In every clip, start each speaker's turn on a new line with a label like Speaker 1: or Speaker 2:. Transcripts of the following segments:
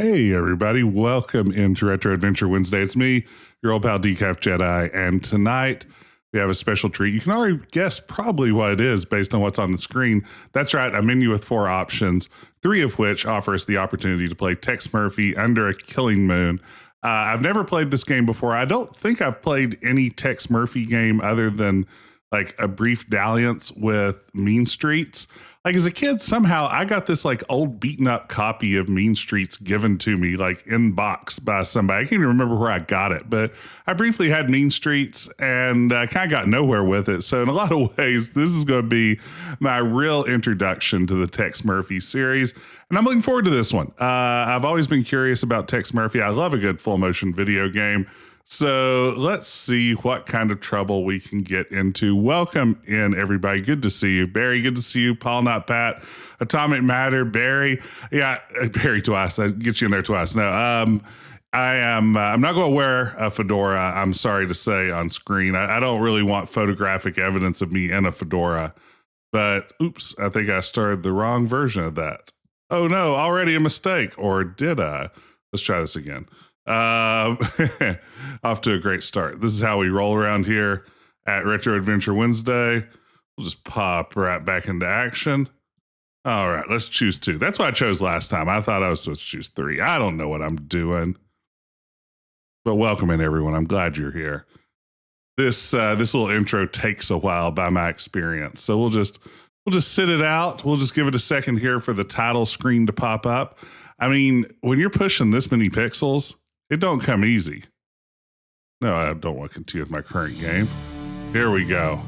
Speaker 1: Hey, everybody. Welcome into Retro Adventure Wednesday. It's me, your old pal Decaf Jedi. And tonight we have a special treat. You can already guess probably what it is based on what's on the screen. That's right, a menu with 4 options, 3 of which offer us the opportunity to play Tex Murphy Under a Killing Moon. I've never played this game before. I don't think I've played any Tex Murphy game other than like a brief dalliance with Mean Streets. Like as a kid, somehow I got this like old beaten up copy of Mean Streets given to me like in box by somebody. I can't even remember where I got it, but I briefly had Mean Streets and kind of got nowhere with it. So in a lot of ways, this is going to be my real introduction to the Tex Murphy series. And I'm looking forward to this one. I've always been curious about Tex Murphy. I love a good full motion video game. So let's see what kind of trouble we can get into. Welcome in, everybody. Good to see you. Barry, good to see you. Paul, not Pat. Atomic Matter, Barry. Yeah, Barry twice. I get you in there twice. No, I'm not going to wear a fedora, I'm sorry to say, on screen. I don't really want photographic evidence of me in a fedora. But, oops, I think I started the wrong version of that. Oh, no, already a mistake. Or did I? Let's try this again. Off to a great start. This is how we roll around here at Retro Adventure Wednesday. We'll just pop right back into action. All right, let's choose 2. That's what I chose last time. I thought I was supposed to choose 3. I don't know what I'm doing. But welcome in, everyone. I'm glad you're here. This little intro takes a while by my experience. So we'll just sit it out. We'll just give it a second here for the title screen to pop up. I mean, when you're pushing this many pixels, it don't come easy. No, I don't want to continue with my current game. Here we go.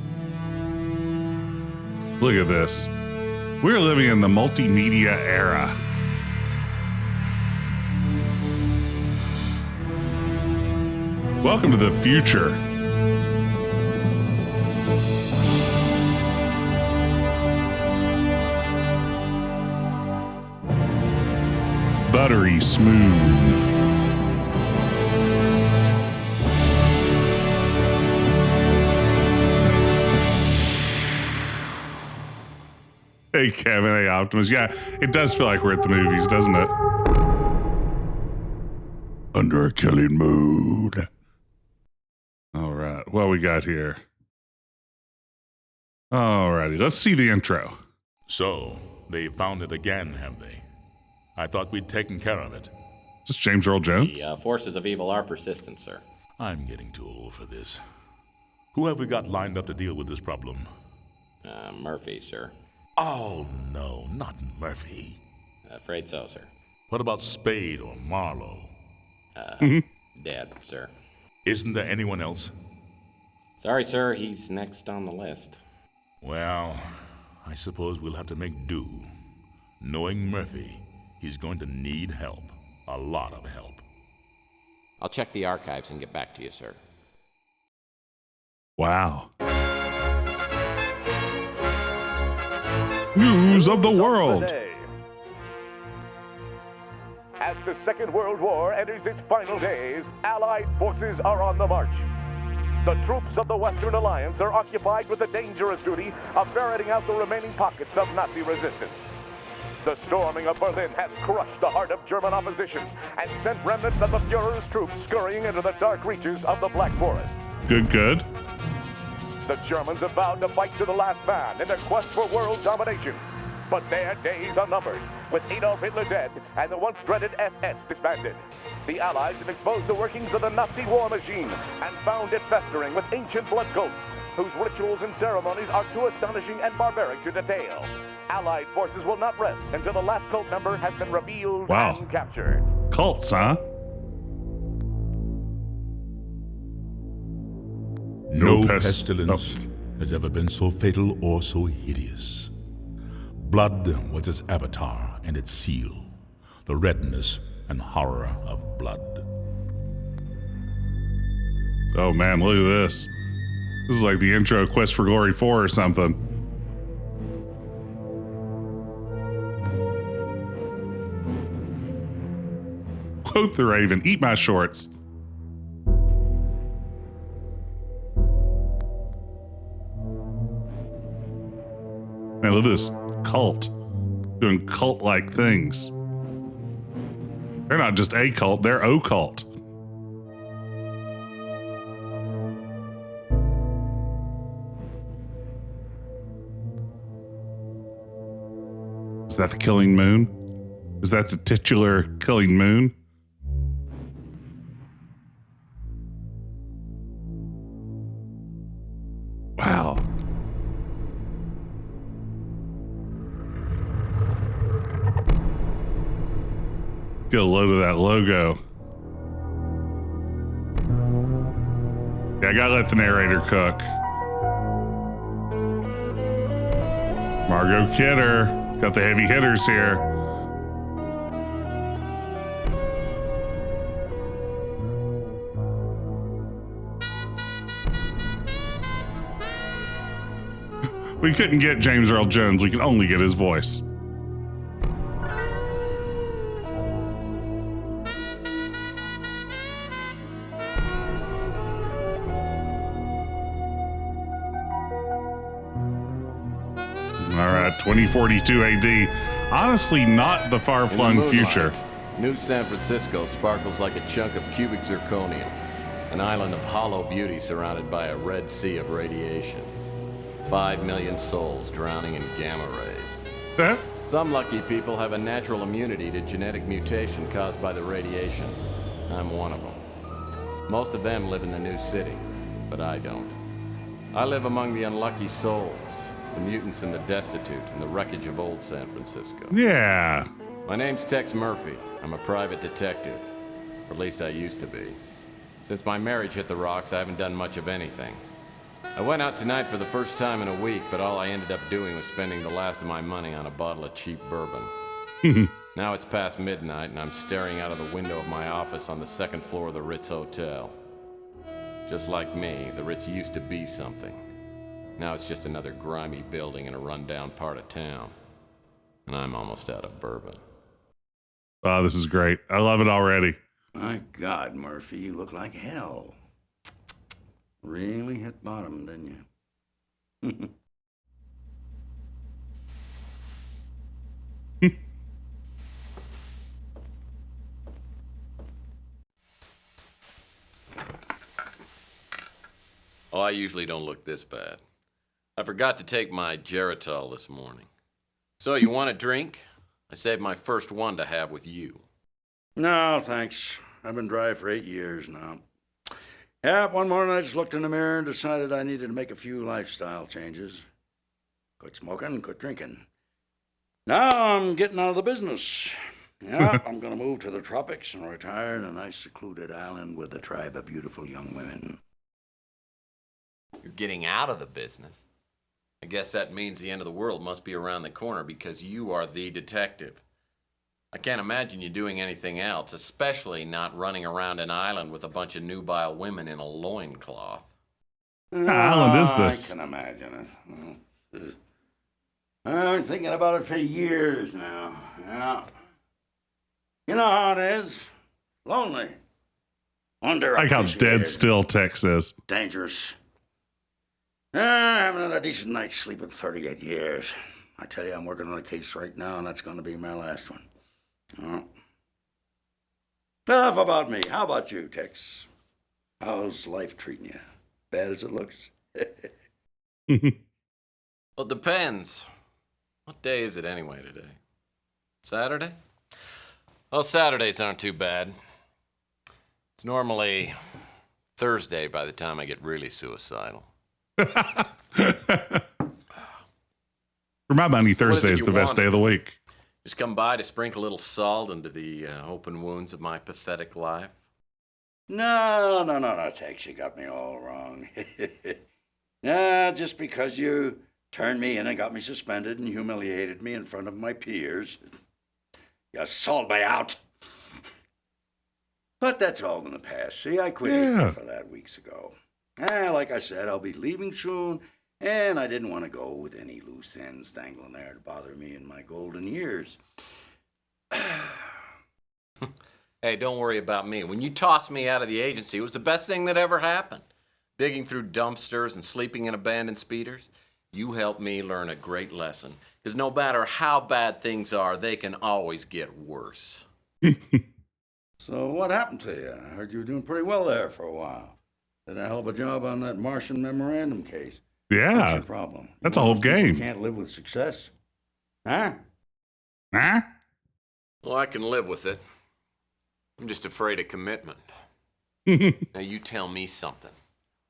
Speaker 1: Look at this. We're living in the multimedia era. Welcome to the future. Buttery smooth. Hey, Kevin. Hey, Optimus. Yeah, it does feel like we're at the movies, doesn't it? Under a Killing Moon. All right. What we got here? All righty. Let's see the intro.
Speaker 2: So, they found it again, have they? I thought we'd taken care of it.
Speaker 1: Is this James Earl Jones?
Speaker 3: The forces of evil are persistent, sir.
Speaker 2: I'm getting too old for this. Who have we got lined up to deal with this problem?
Speaker 3: Murphy, sir.
Speaker 2: Oh, no, not Murphy.
Speaker 3: Afraid so, sir.
Speaker 2: What about Spade or Marlowe?
Speaker 3: Dead, sir.
Speaker 2: Isn't there anyone else?
Speaker 3: Sorry, sir, he's next on the list.
Speaker 2: Well, I suppose we'll have to make do. Knowing Murphy, he's going to need help. A lot of help.
Speaker 3: I'll check the archives and get back to you, sir.
Speaker 1: Wow. News of the world.
Speaker 4: As the Second World War enters its final days, Allied forces are on the march. The troops of the Western Alliance are occupied with the dangerous duty of ferreting out the remaining pockets of Nazi resistance. The storming of Berlin has crushed the heart of German opposition and sent remnants of the Fuhrer's troops scurrying into the dark reaches of the Black Forest.
Speaker 1: Good.
Speaker 4: The Germans have vowed to fight to the last man in their quest for world domination. But their days are numbered, with Adolf Hitler dead and the once dreaded SS disbanded. The Allies have exposed the workings of the Nazi war machine and found it festering with ancient blood cults, whose rituals and ceremonies are too astonishing and barbaric to detail. Allied forces will not rest until the last cult member has been revealed and captured.
Speaker 1: Cults, huh?
Speaker 2: No pestilence has ever been so fatal or so hideous. Blood was its avatar and its seal, the redness and horror of blood.
Speaker 1: Oh man, look at this. This is like the intro of Quest for Glory 4 or something. Quote the Raven, eat my shorts. Man, look at this cult doing cult-like things. They're not just a cult, they're occult. Is that the killing moon? Is that the titular killing moon? Wow. Get a load of that logo. Yeah, I gotta let the narrator cook. Margot Kidder. Got the heavy hitters here. We couldn't get James Earl Jones. We could only get his voice. All right, 2042 AD. Honestly, not the far-flung future.
Speaker 3: New San Francisco sparkles like a chunk of cubic zirconium, an island of hollow beauty surrounded by a red sea of radiation. 5 million souls drowning in gamma rays. Some lucky people have a natural immunity to genetic mutation caused by the radiation. I'm one of them. Most of them live in the new city, but I don't. I live among the unlucky souls, the mutants and the destitute, and the wreckage of old San Francisco.
Speaker 1: Yeah.
Speaker 3: My name's Tex Murphy. I'm a private detective. Or at least I used to be. Since my marriage hit the rocks, I haven't done much of anything. I went out tonight for the first time in a week, but all I ended up doing was spending the last of my money on a bottle of cheap bourbon. Now it's past midnight, and I'm staring out of the window of my office on the second floor of the Ritz Hotel. Just like me, the Ritz used to be something. Now it's just another grimy building in a rundown part of town. And I'm almost out of bourbon.
Speaker 1: Oh, this is great. I love it already.
Speaker 5: My God, Murphy, you look like hell. Really hit bottom, didn't you?
Speaker 3: Oh, I usually don't look this bad. I forgot to take my Geritol this morning. So, you want a drink? I saved my first one to have with you.
Speaker 5: No, thanks. I've been dry for 8 years now. Yeah, one morning I just looked in the mirror and decided I needed to make a few lifestyle changes. Quit smoking, quit drinking. Now I'm getting out of the business. Yeah, I'm going to move to the tropics and retire in a nice secluded island with a tribe of beautiful young women.
Speaker 3: You're getting out of the business. I guess that means the end of the world must be around the corner because you are the detective. I can't imagine you doing anything else, especially not running around an island with a bunch of nubile women in a loincloth.
Speaker 1: What island is this?
Speaker 5: I can imagine it. I've been thinking about it for years now. Yeah. You know how it is. Lonely. Underappreciated.
Speaker 1: Like how dead still Tex is.
Speaker 5: Dangerous. I haven't had a decent night's sleep in 38 years. I tell you, I'm working on a case right now, and that's going to be my last one. Enough about me. How about you, Tex? How's life treating you? Bad as it looks?
Speaker 3: Well, it depends. What day is it anyway today? Saturday? Well, Saturdays aren't too bad. It's normally Thursday by the time I get really suicidal.
Speaker 1: For my money, Thursday is the best day of the week.
Speaker 3: Just come by to sprinkle a little salt into the open wounds of my pathetic life.
Speaker 5: No, Tex, you got me all wrong. Nah, just because you turned me in and got me suspended and humiliated me in front of my peers, you sold me out. But that's all in the past. See, I quit for that weeks ago. Like I said, I'll be leaving soon, and I didn't want to go with any loose ends dangling there to bother me in my golden years.
Speaker 3: Hey, don't worry about me. When you tossed me out of the agency, it was the best thing that ever happened. Digging through dumpsters and sleeping in abandoned speeders, you helped me learn a great lesson. Because no matter how bad things are, they can always get worse.
Speaker 5: So what happened to you? I heard you were doing pretty well there for a while. Did a hell of a job on that Martian memorandum case. What's
Speaker 1: Yeah,
Speaker 5: your problem?
Speaker 1: that's a whole game.
Speaker 5: You can't live with success. Huh?
Speaker 1: Huh?
Speaker 3: Well, I can live with it. I'm just afraid of commitment. Now you tell me something.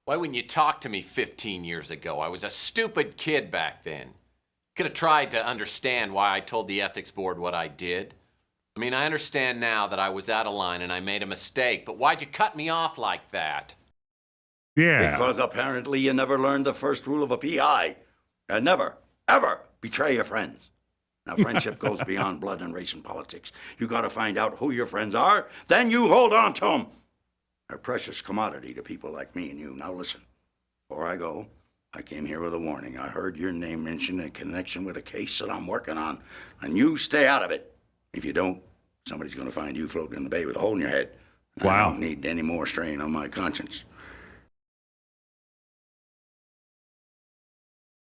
Speaker 3: Why wouldn't you talk to me 15 years ago? I was a stupid kid back then. Could have tried to understand why I told the ethics board what I did. I mean, I understand now that I was out of line and I made a mistake, but why'd you cut me off like that?
Speaker 1: Yeah.
Speaker 5: Because apparently you never learned the first rule of a PI. And never, ever betray your friends. Now, friendship goes beyond blood and race and politics. You gotta find out who your friends are, then you hold on to them. They're a precious commodity to people like me and you. Now listen, before I go, I came here with a warning. I heard your name mentioned in connection with a case that I'm working on, and you stay out of it. If you don't, somebody's gonna find you floating in the bay with a hole in your head.
Speaker 1: Wow.
Speaker 5: I don't need any more strain on my conscience.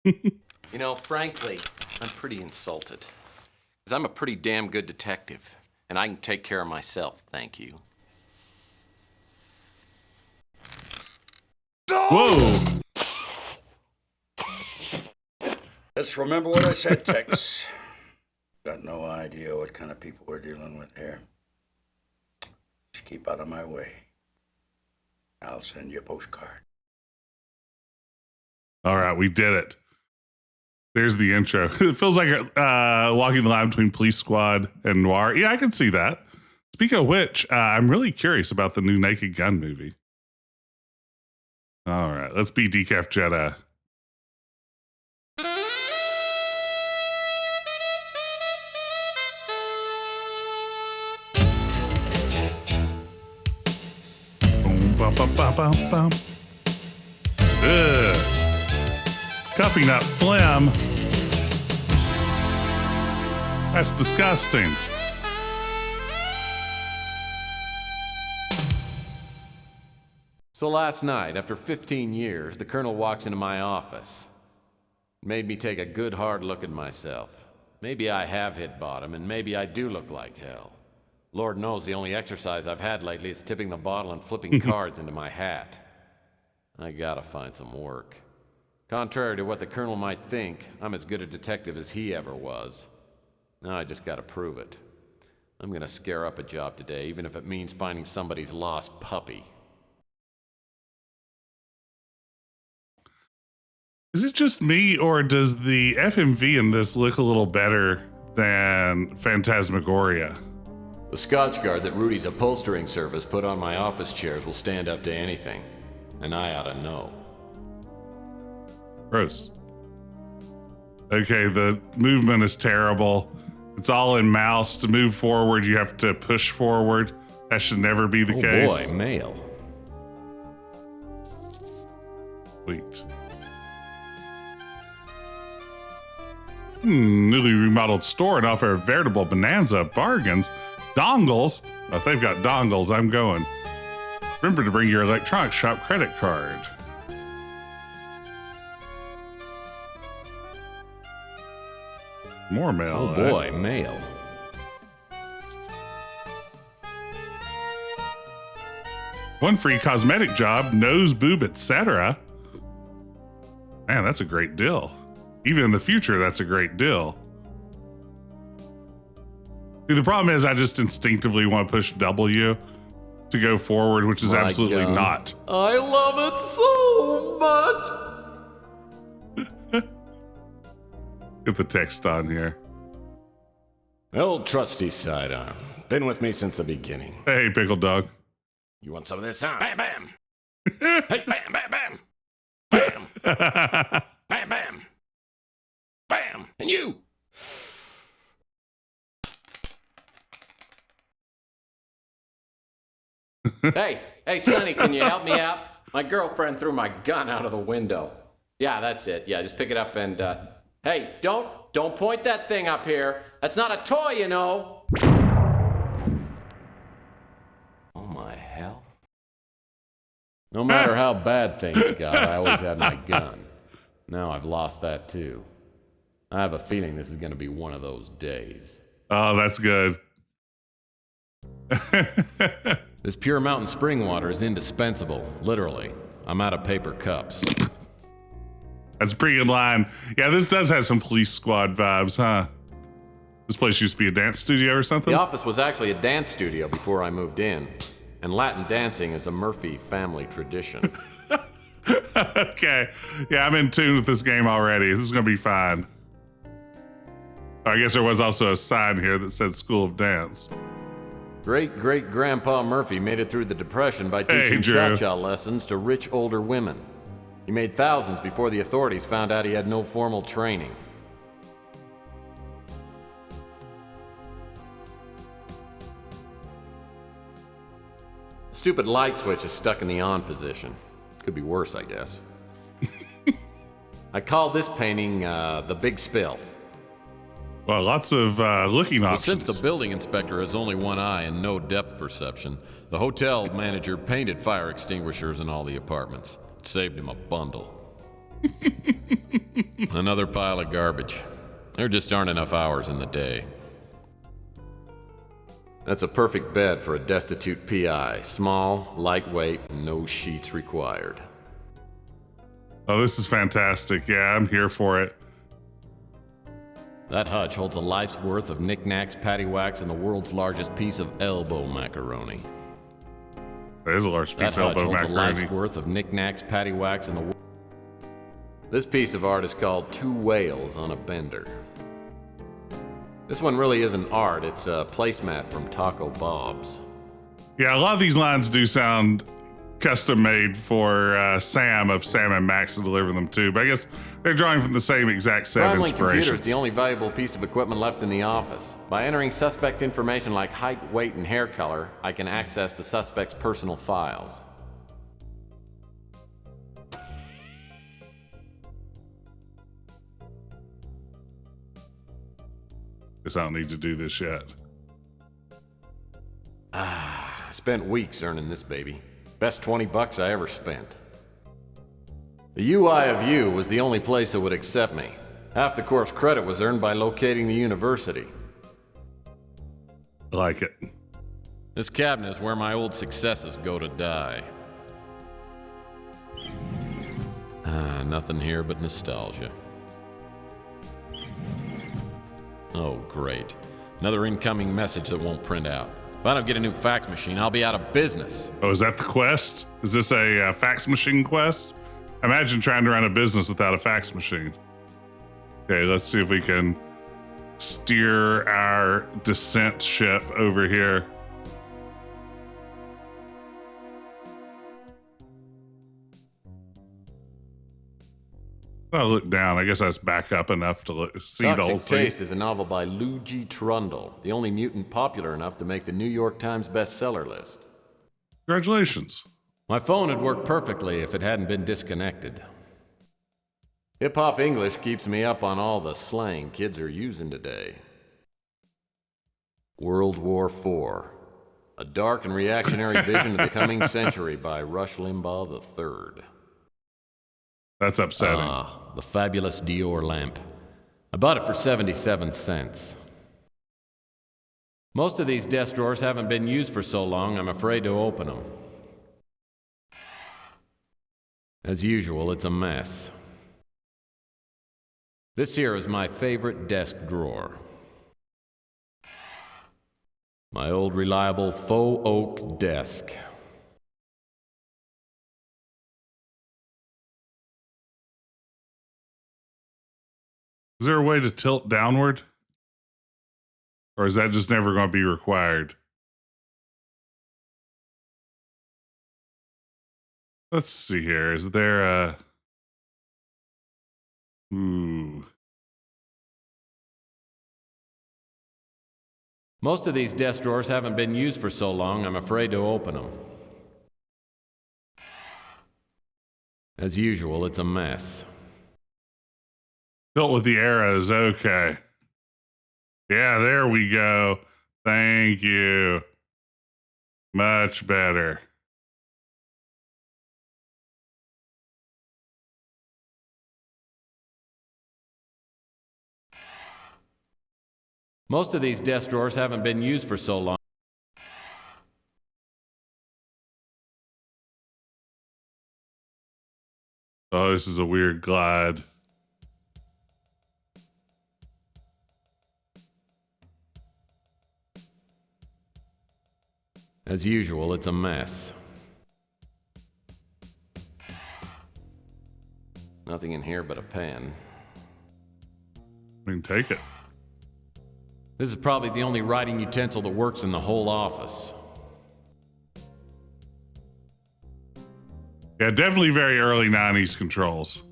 Speaker 3: You know, frankly, I'm pretty insulted. Because I'm a pretty damn good detective, and I can take care of myself, thank you.
Speaker 1: Whoa.
Speaker 5: Just remember what I said, Tex. Got no idea what kind of people we're dealing with here. Just keep out of my way. I'll send you a postcard.
Speaker 1: All right, we did it. There's the intro. It feels like walking the line between Police Squad and Noir. Yeah, I can see that. Speaking of which, I'm really curious about the new Naked Gun movie. All right, let's be Decaf Jedi. Boom, bum, bum, bum, bum, bum. Ugh. Cuffing up phlegm. That's disgusting.
Speaker 3: So last night, after 15 years, the colonel walks into my office. Made me take a good hard look at myself. Maybe I have hit bottom, and maybe I do look like hell. Lord knows the only exercise I've had lately is tipping the bottle and flipping cards into my hat. I gotta find some work. Contrary to what the colonel might think, I'm as good a detective as he ever was. Now I just gotta prove it. I'm gonna scare up a job today, even if it means finding somebody's lost puppy.
Speaker 1: Is it just me, or does the FMV in this look a little better than Phantasmagoria?
Speaker 3: The Scotch guard that Rudy's upholstering service put on my office chairs will stand up to anything. And I ought to know.
Speaker 1: Gross. Okay, the movement is terrible. It's all in mouse. To move forward, you have to push forward. That should never be the case.
Speaker 3: Oh boy, mail.
Speaker 1: Sweet. Newly remodeled store and offer a veritable bonanza of bargains. Dongles. If they've got dongles, I'm going. Remember to bring your electronics shop credit card. More mail.
Speaker 3: Oh boy, mail.
Speaker 1: One free cosmetic job, nose, boob, etc. Man, that's a great deal. Even in the future, that's a great deal. See, the problem is I just instinctively want to push W to go forward, which is
Speaker 3: My
Speaker 1: absolutely
Speaker 3: God.
Speaker 1: not.
Speaker 3: I love it so much.
Speaker 1: Get the text on here.
Speaker 3: Old trusty sidearm. Been with me since the beginning.
Speaker 1: Hey, pickle dog.
Speaker 3: You want some of this, huh? Bam, bam. Hey, bam, bam, bam. Bam, bam, bam. Bam. And you. Hey, Sonny, can you help me out? My girlfriend threw my gun out of the window. Yeah, that's it. Yeah, just pick it up and, hey, don't point that thing up here. That's not a toy, you know. Oh, my hell. No matter how bad things got, I always had my gun. Now I've lost that, too. I have a feeling this is going to be one of those days.
Speaker 1: Oh, that's good.
Speaker 3: This pure mountain spring water is indispensable, literally. I'm out of paper cups.
Speaker 1: That's a pretty good line. Yeah, this does have some police squad vibes, huh? This place used to be a dance studio or something?
Speaker 3: The office was actually a dance studio before I moved in, and Latin dancing is a Murphy family tradition.
Speaker 1: Okay. Yeah, I'm in tune with this game already. This is going to be fine. I guess there was also a sign here that said School of Dance.
Speaker 3: Great-great-grandpa Murphy made it through the Depression by teaching cha-cha lessons to rich older women. He made thousands before the authorities found out he had no formal training. The stupid light switch is stuck in the on position. Could be worse, I guess. I call this painting The Big Spill.
Speaker 1: Well, lots of looking options.
Speaker 3: Since the building inspector has only one eye and no depth perception, the hotel manager painted fire extinguishers in all the apartments. It saved him a bundle. Another pile of garbage. There just aren't enough hours in the day. That's a perfect bed for a destitute PI. Small, lightweight, no sheets required.
Speaker 1: Oh, this is fantastic. Yeah, I'm here for it.
Speaker 3: That hutch holds a life's worth of knickknacks, paddywhacks, and the world's largest piece of elbow macaroni.
Speaker 1: There's a large piece of elbow macaroni.
Speaker 3: A life's worth of knickknacks, paddywhacks, and the This piece of art is called Two Whales on a Bender. This one really isn't art, it's a placemat from Taco Bob's.
Speaker 1: Yeah, a lot of these lines do sound custom made for Sam of Sam and Max to deliver them to, but I guess they're drawing from the same exact set of inspirations.
Speaker 3: Computer is the only valuable piece of equipment left in the office. By entering suspect information like height, weight, and hair color, I can access the suspect's personal files.
Speaker 1: Guess I don't need to do this yet.
Speaker 3: I spent weeks earning this baby. Best $20 I ever spent. The UI of U was the only place that would accept me. Half the course credit was earned by locating the university.
Speaker 1: I like it.
Speaker 3: This cabinet is where my old successes go to die. Nothing here but nostalgia. Oh, great. Another incoming message that won't print out. If I don't get a new fax machine, I'll be out of business.
Speaker 1: Oh, is that the quest? Is this a fax machine quest? Imagine trying to run a business without a fax machine. Okay, let's see if we can steer our descent ship over here. I look down. I guess that's back up enough to see the whole
Speaker 3: thing. Toxic Taste is a novel by Lou G. Trundle, the only mutant popular enough to make the New York Times bestseller list.
Speaker 1: Congratulations.
Speaker 3: My phone would work perfectly if it hadn't been disconnected. Hip-hop English keeps me up on all the slang kids are using today. World War IV. A dark and reactionary vision of the coming century by Rush Limbaugh III.
Speaker 1: That's upsetting.
Speaker 3: The fabulous Dior lamp. I bought it for 77 cents. Most of these desk drawers haven't been used for so long, I'm afraid to open them. As usual, it's a mess. This here is my favorite desk drawer. My old reliable faux oak desk.
Speaker 1: Is there a way to tilt downward? Or is that just never going to be required? Let's see here. Is there a...
Speaker 3: Most of these desk drawers haven't been used for so long, I'm afraid to open them. As usual, it's a mess.
Speaker 1: Built with the arrows, okay. Yeah, there we go. Thank you. Much better.
Speaker 3: Most of these desk drawers haven't been used for so long.
Speaker 1: Oh, this is a weird glide.
Speaker 3: As usual, it's a mess. Nothing in here but a pen.
Speaker 1: We can take it.
Speaker 3: This is probably the only writing utensil that works in the whole office.
Speaker 1: Yeah, definitely very early 90s controls.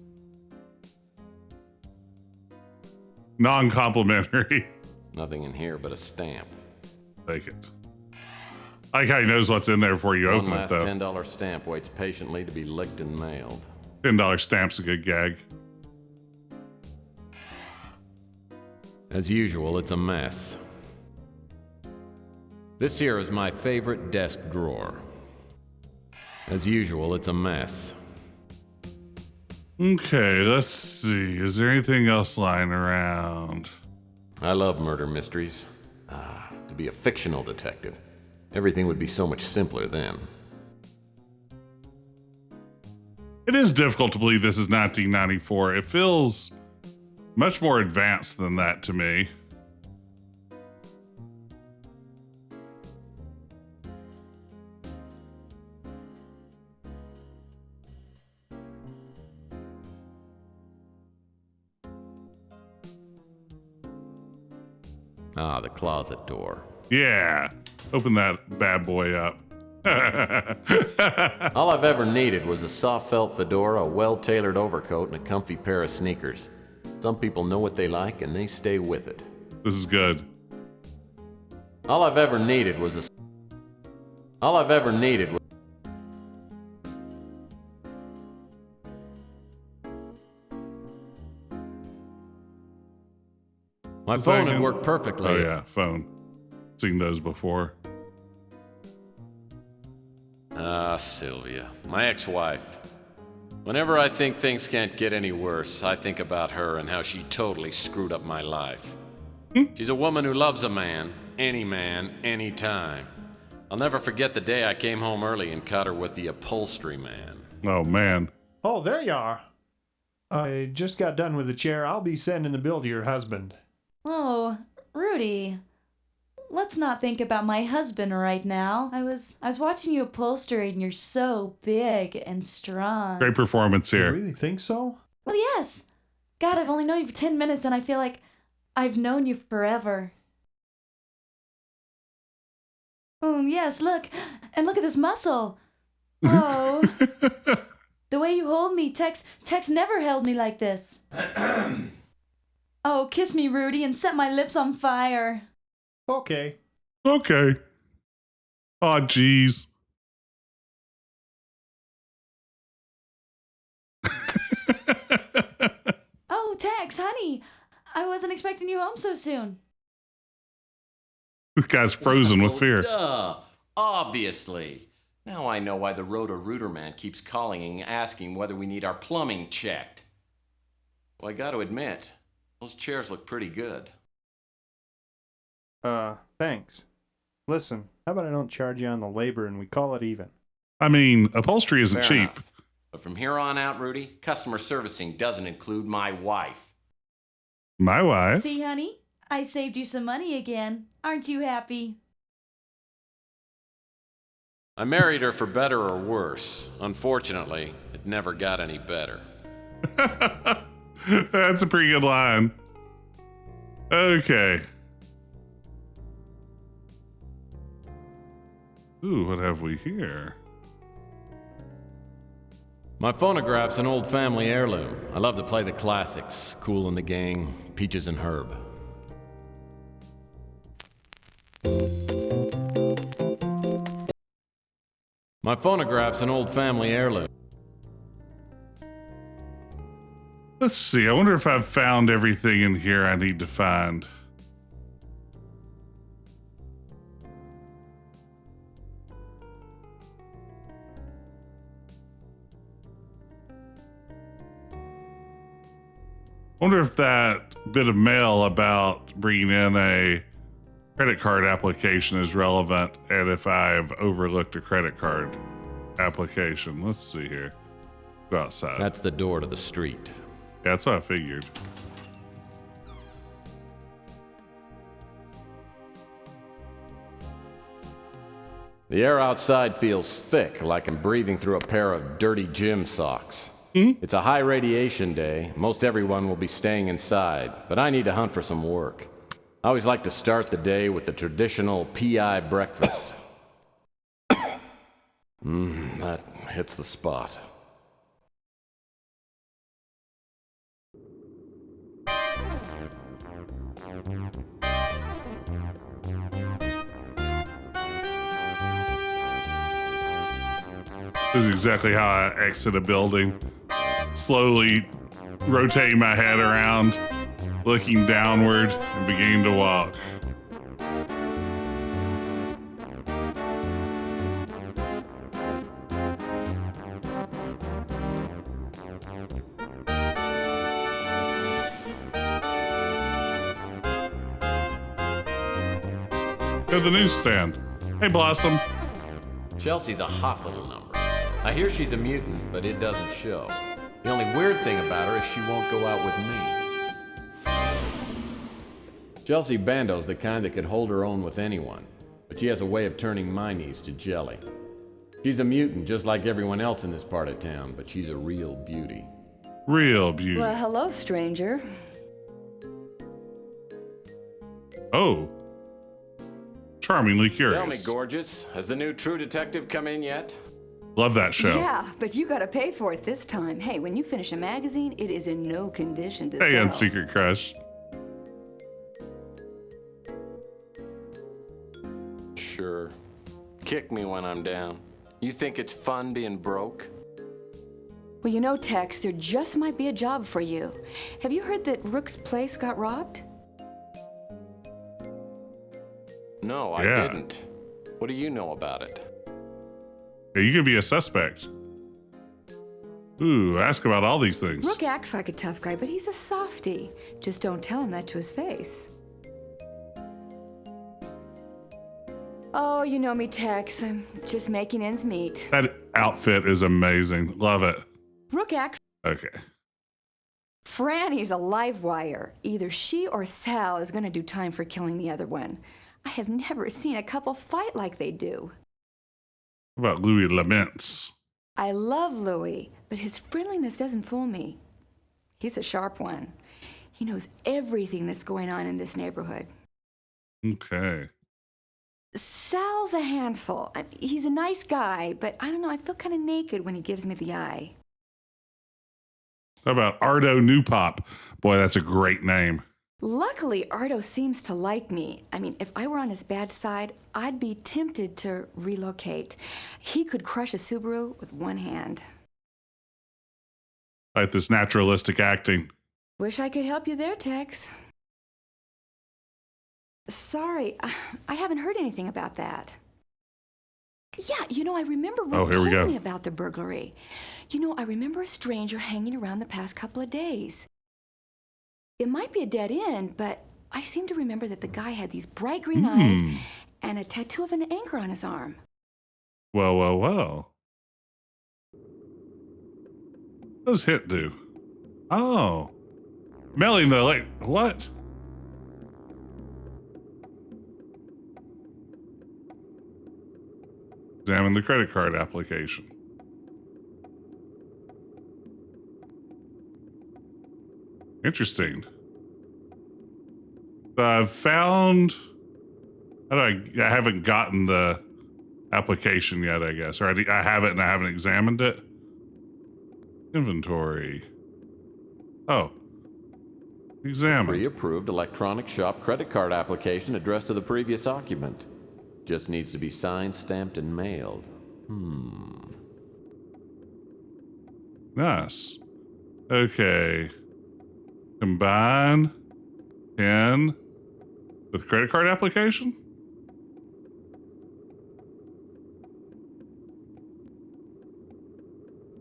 Speaker 1: Non-complimentary.
Speaker 3: Nothing in here but a stamp.
Speaker 1: Take it. I like how he knows what's in there before you open
Speaker 3: One
Speaker 1: it,
Speaker 3: last
Speaker 1: though.
Speaker 3: $10 stamp waits patiently to be licked and mailed.
Speaker 1: $10 stamp's a good gag.
Speaker 3: As usual, it's a mess. This here is my favorite desk drawer. As usual, it's a mess.
Speaker 1: Okay, let's see. Is there anything else lying around?
Speaker 3: I love murder mysteries. To be a fictional detective, everything would be so much simpler then.
Speaker 1: It is difficult to believe this is 1994. It feels much more advanced than that to me.
Speaker 3: Ah, the closet door.
Speaker 1: Yeah. Open that bad boy up.
Speaker 3: All I've ever needed was a soft felt fedora, a well-tailored overcoat, and a comfy pair of sneakers. Some people know what they like, and they stay with it.
Speaker 1: This is good.
Speaker 3: All I've ever needed was All I've ever needed was... My phone had worked perfectly.
Speaker 1: Oh, yeah, phone. Seen those before.
Speaker 3: Ah, Sylvia, my ex-wife. Whenever I think things can't get any worse, I think about her and how she totally screwed up my life. She's a woman who loves a man, any time. I'll never forget the day I came home early and caught her with the upholstery man.
Speaker 1: Oh, man.
Speaker 6: Oh, there you are. I just got done with the chair. I'll be sending the bill to your husband.
Speaker 7: Oh, Rudy. Let's not think about my husband right now. I was watching you upholster and you're so big and strong.
Speaker 1: Great performance
Speaker 6: You
Speaker 1: here.
Speaker 6: really think so?
Speaker 7: Well, yes. God, I've only known you for 10 minutes and I feel like I've known you forever. Oh, yes, look. And look at this muscle. Oh. The way you hold me, Tex never held me like this. Oh, kiss me, Rudy, and set my lips on fire.
Speaker 6: Okay.
Speaker 1: Okay. Oh, jeez.
Speaker 7: Oh, Tex, honey. I wasn't expecting you home so soon.
Speaker 1: This guy's frozen with fear.
Speaker 3: Duh. Obviously. Now I know why the Roto-Rooter man keeps calling and asking whether we need our plumbing checked. Well, I gotta admit, those chairs look pretty good.
Speaker 6: Thanks. Listen, how about I don't charge you on the labor and we call it even?
Speaker 1: I mean, upholstery isn't
Speaker 3: Fair
Speaker 1: cheap.
Speaker 3: enough. But from here on out, Rudy, customer servicing doesn't include my wife.
Speaker 1: My wife?
Speaker 7: See, honey? I saved you some money again. Aren't you happy?
Speaker 3: I married her for better or worse. Unfortunately, it never got any better.
Speaker 1: That's a pretty good line. Okay. Ooh, what have we here?
Speaker 3: My phonograph's an old family heirloom. I love to play the classics. Kool and the Gang, Peaches and Herb. My phonograph's an old family heirloom.
Speaker 1: Let's see. I wonder if I've found everything in here I need to find. Wonder if that bit of mail about bringing in a credit card application is relevant and if I've overlooked a credit card application. Let's see here. Go outside.
Speaker 3: That's the door to the street.
Speaker 1: Yeah, that's what I figured.
Speaker 3: The air outside feels thick, like I'm breathing through a pair of dirty gym socks. It's a high radiation day. Most everyone will be staying inside, but I need to hunt for some work. I always like to start the day with the traditional PI breakfast. That hits the spot.
Speaker 1: This is exactly how I exit a building. Slowly rotating my head around, looking downward, and beginning to walk. Go to the newsstand. Hey, Blossom.
Speaker 3: Chelsea's a hot little number. I hear she's a mutant, but it doesn't show. The only weird thing about her is she won't go out with me. Chelsea Bando's the kind that could hold her own with anyone, but she has a way of turning my knees to jelly. She's a mutant just like everyone else in this part of town, but she's a real beauty.
Speaker 1: Real beauty.
Speaker 8: Well, hello, stranger.
Speaker 1: Oh. Charmingly curious.
Speaker 3: Tell me, gorgeous, has the new True Detective come in yet?
Speaker 1: Love that show.
Speaker 8: Yeah, but you gotta pay for it this time. Hey, when you finish a magazine, it is in no condition to
Speaker 1: Hey,
Speaker 8: sell.
Speaker 1: and Secret Crush.
Speaker 3: Sure. Kick me when I'm down. You think it's fun being broke?
Speaker 8: Well, you know, Tex, there just might be a job for you. Have you heard that Rook's place got robbed?
Speaker 3: No, I
Speaker 1: Yeah.
Speaker 3: didn't. What do you know about it?
Speaker 1: Yeah, you could be a suspect. Ooh, ask about all these things.
Speaker 8: Rook acts like a tough guy, but he's a softie. Just don't tell him that to his face. Oh, you know me, Tex. I'm just making ends meet.
Speaker 1: That outfit is amazing. Love it.
Speaker 8: Rook acts.
Speaker 1: Okay.
Speaker 8: Franny's a live wire. Either she or Sal is gonna do time for killing the other one. I have never seen a couple fight like they do.
Speaker 1: What about Louis Laments?
Speaker 8: I love Louis, but his friendliness doesn't fool me. He's a sharp one. He knows everything that's going on in this neighborhood.
Speaker 1: Okay.
Speaker 8: Sal's a handful. He's a nice guy, but I don't know, I feel kind of naked when he gives me the eye.
Speaker 1: How about Ardo Newpop? Boy, that's a great name.
Speaker 8: Luckily, Ardo seems to like me. I mean, if I were on his bad side, I'd be tempted to relocate. He could crush a Subaru with one hand.
Speaker 1: Like this naturalistic acting.
Speaker 8: Wish I could help you there, Tex. Sorry, I haven't heard anything about that. Yeah, you know, I remember Rick
Speaker 1: here we go.
Speaker 8: told me about the burglary. You know, I remember a stranger hanging around the past couple of days. It might be a dead end, but I seem to remember that the guy had these bright green eyes and a tattoo of an anchor on his arm.
Speaker 1: Well, well, well. What does Hit do? Oh. Melling the lake. What? Examine the credit card application. Interesting. I've found. I haven't gotten the application yet, I guess. Or I have it and I haven't examined it. Inventory. Oh. Examine.
Speaker 3: Pre-approved electronic shop credit card application addressed to the previous occupant. Just needs to be signed, stamped, and mailed.
Speaker 1: Nice. Okay. Combine PIN with credit card application?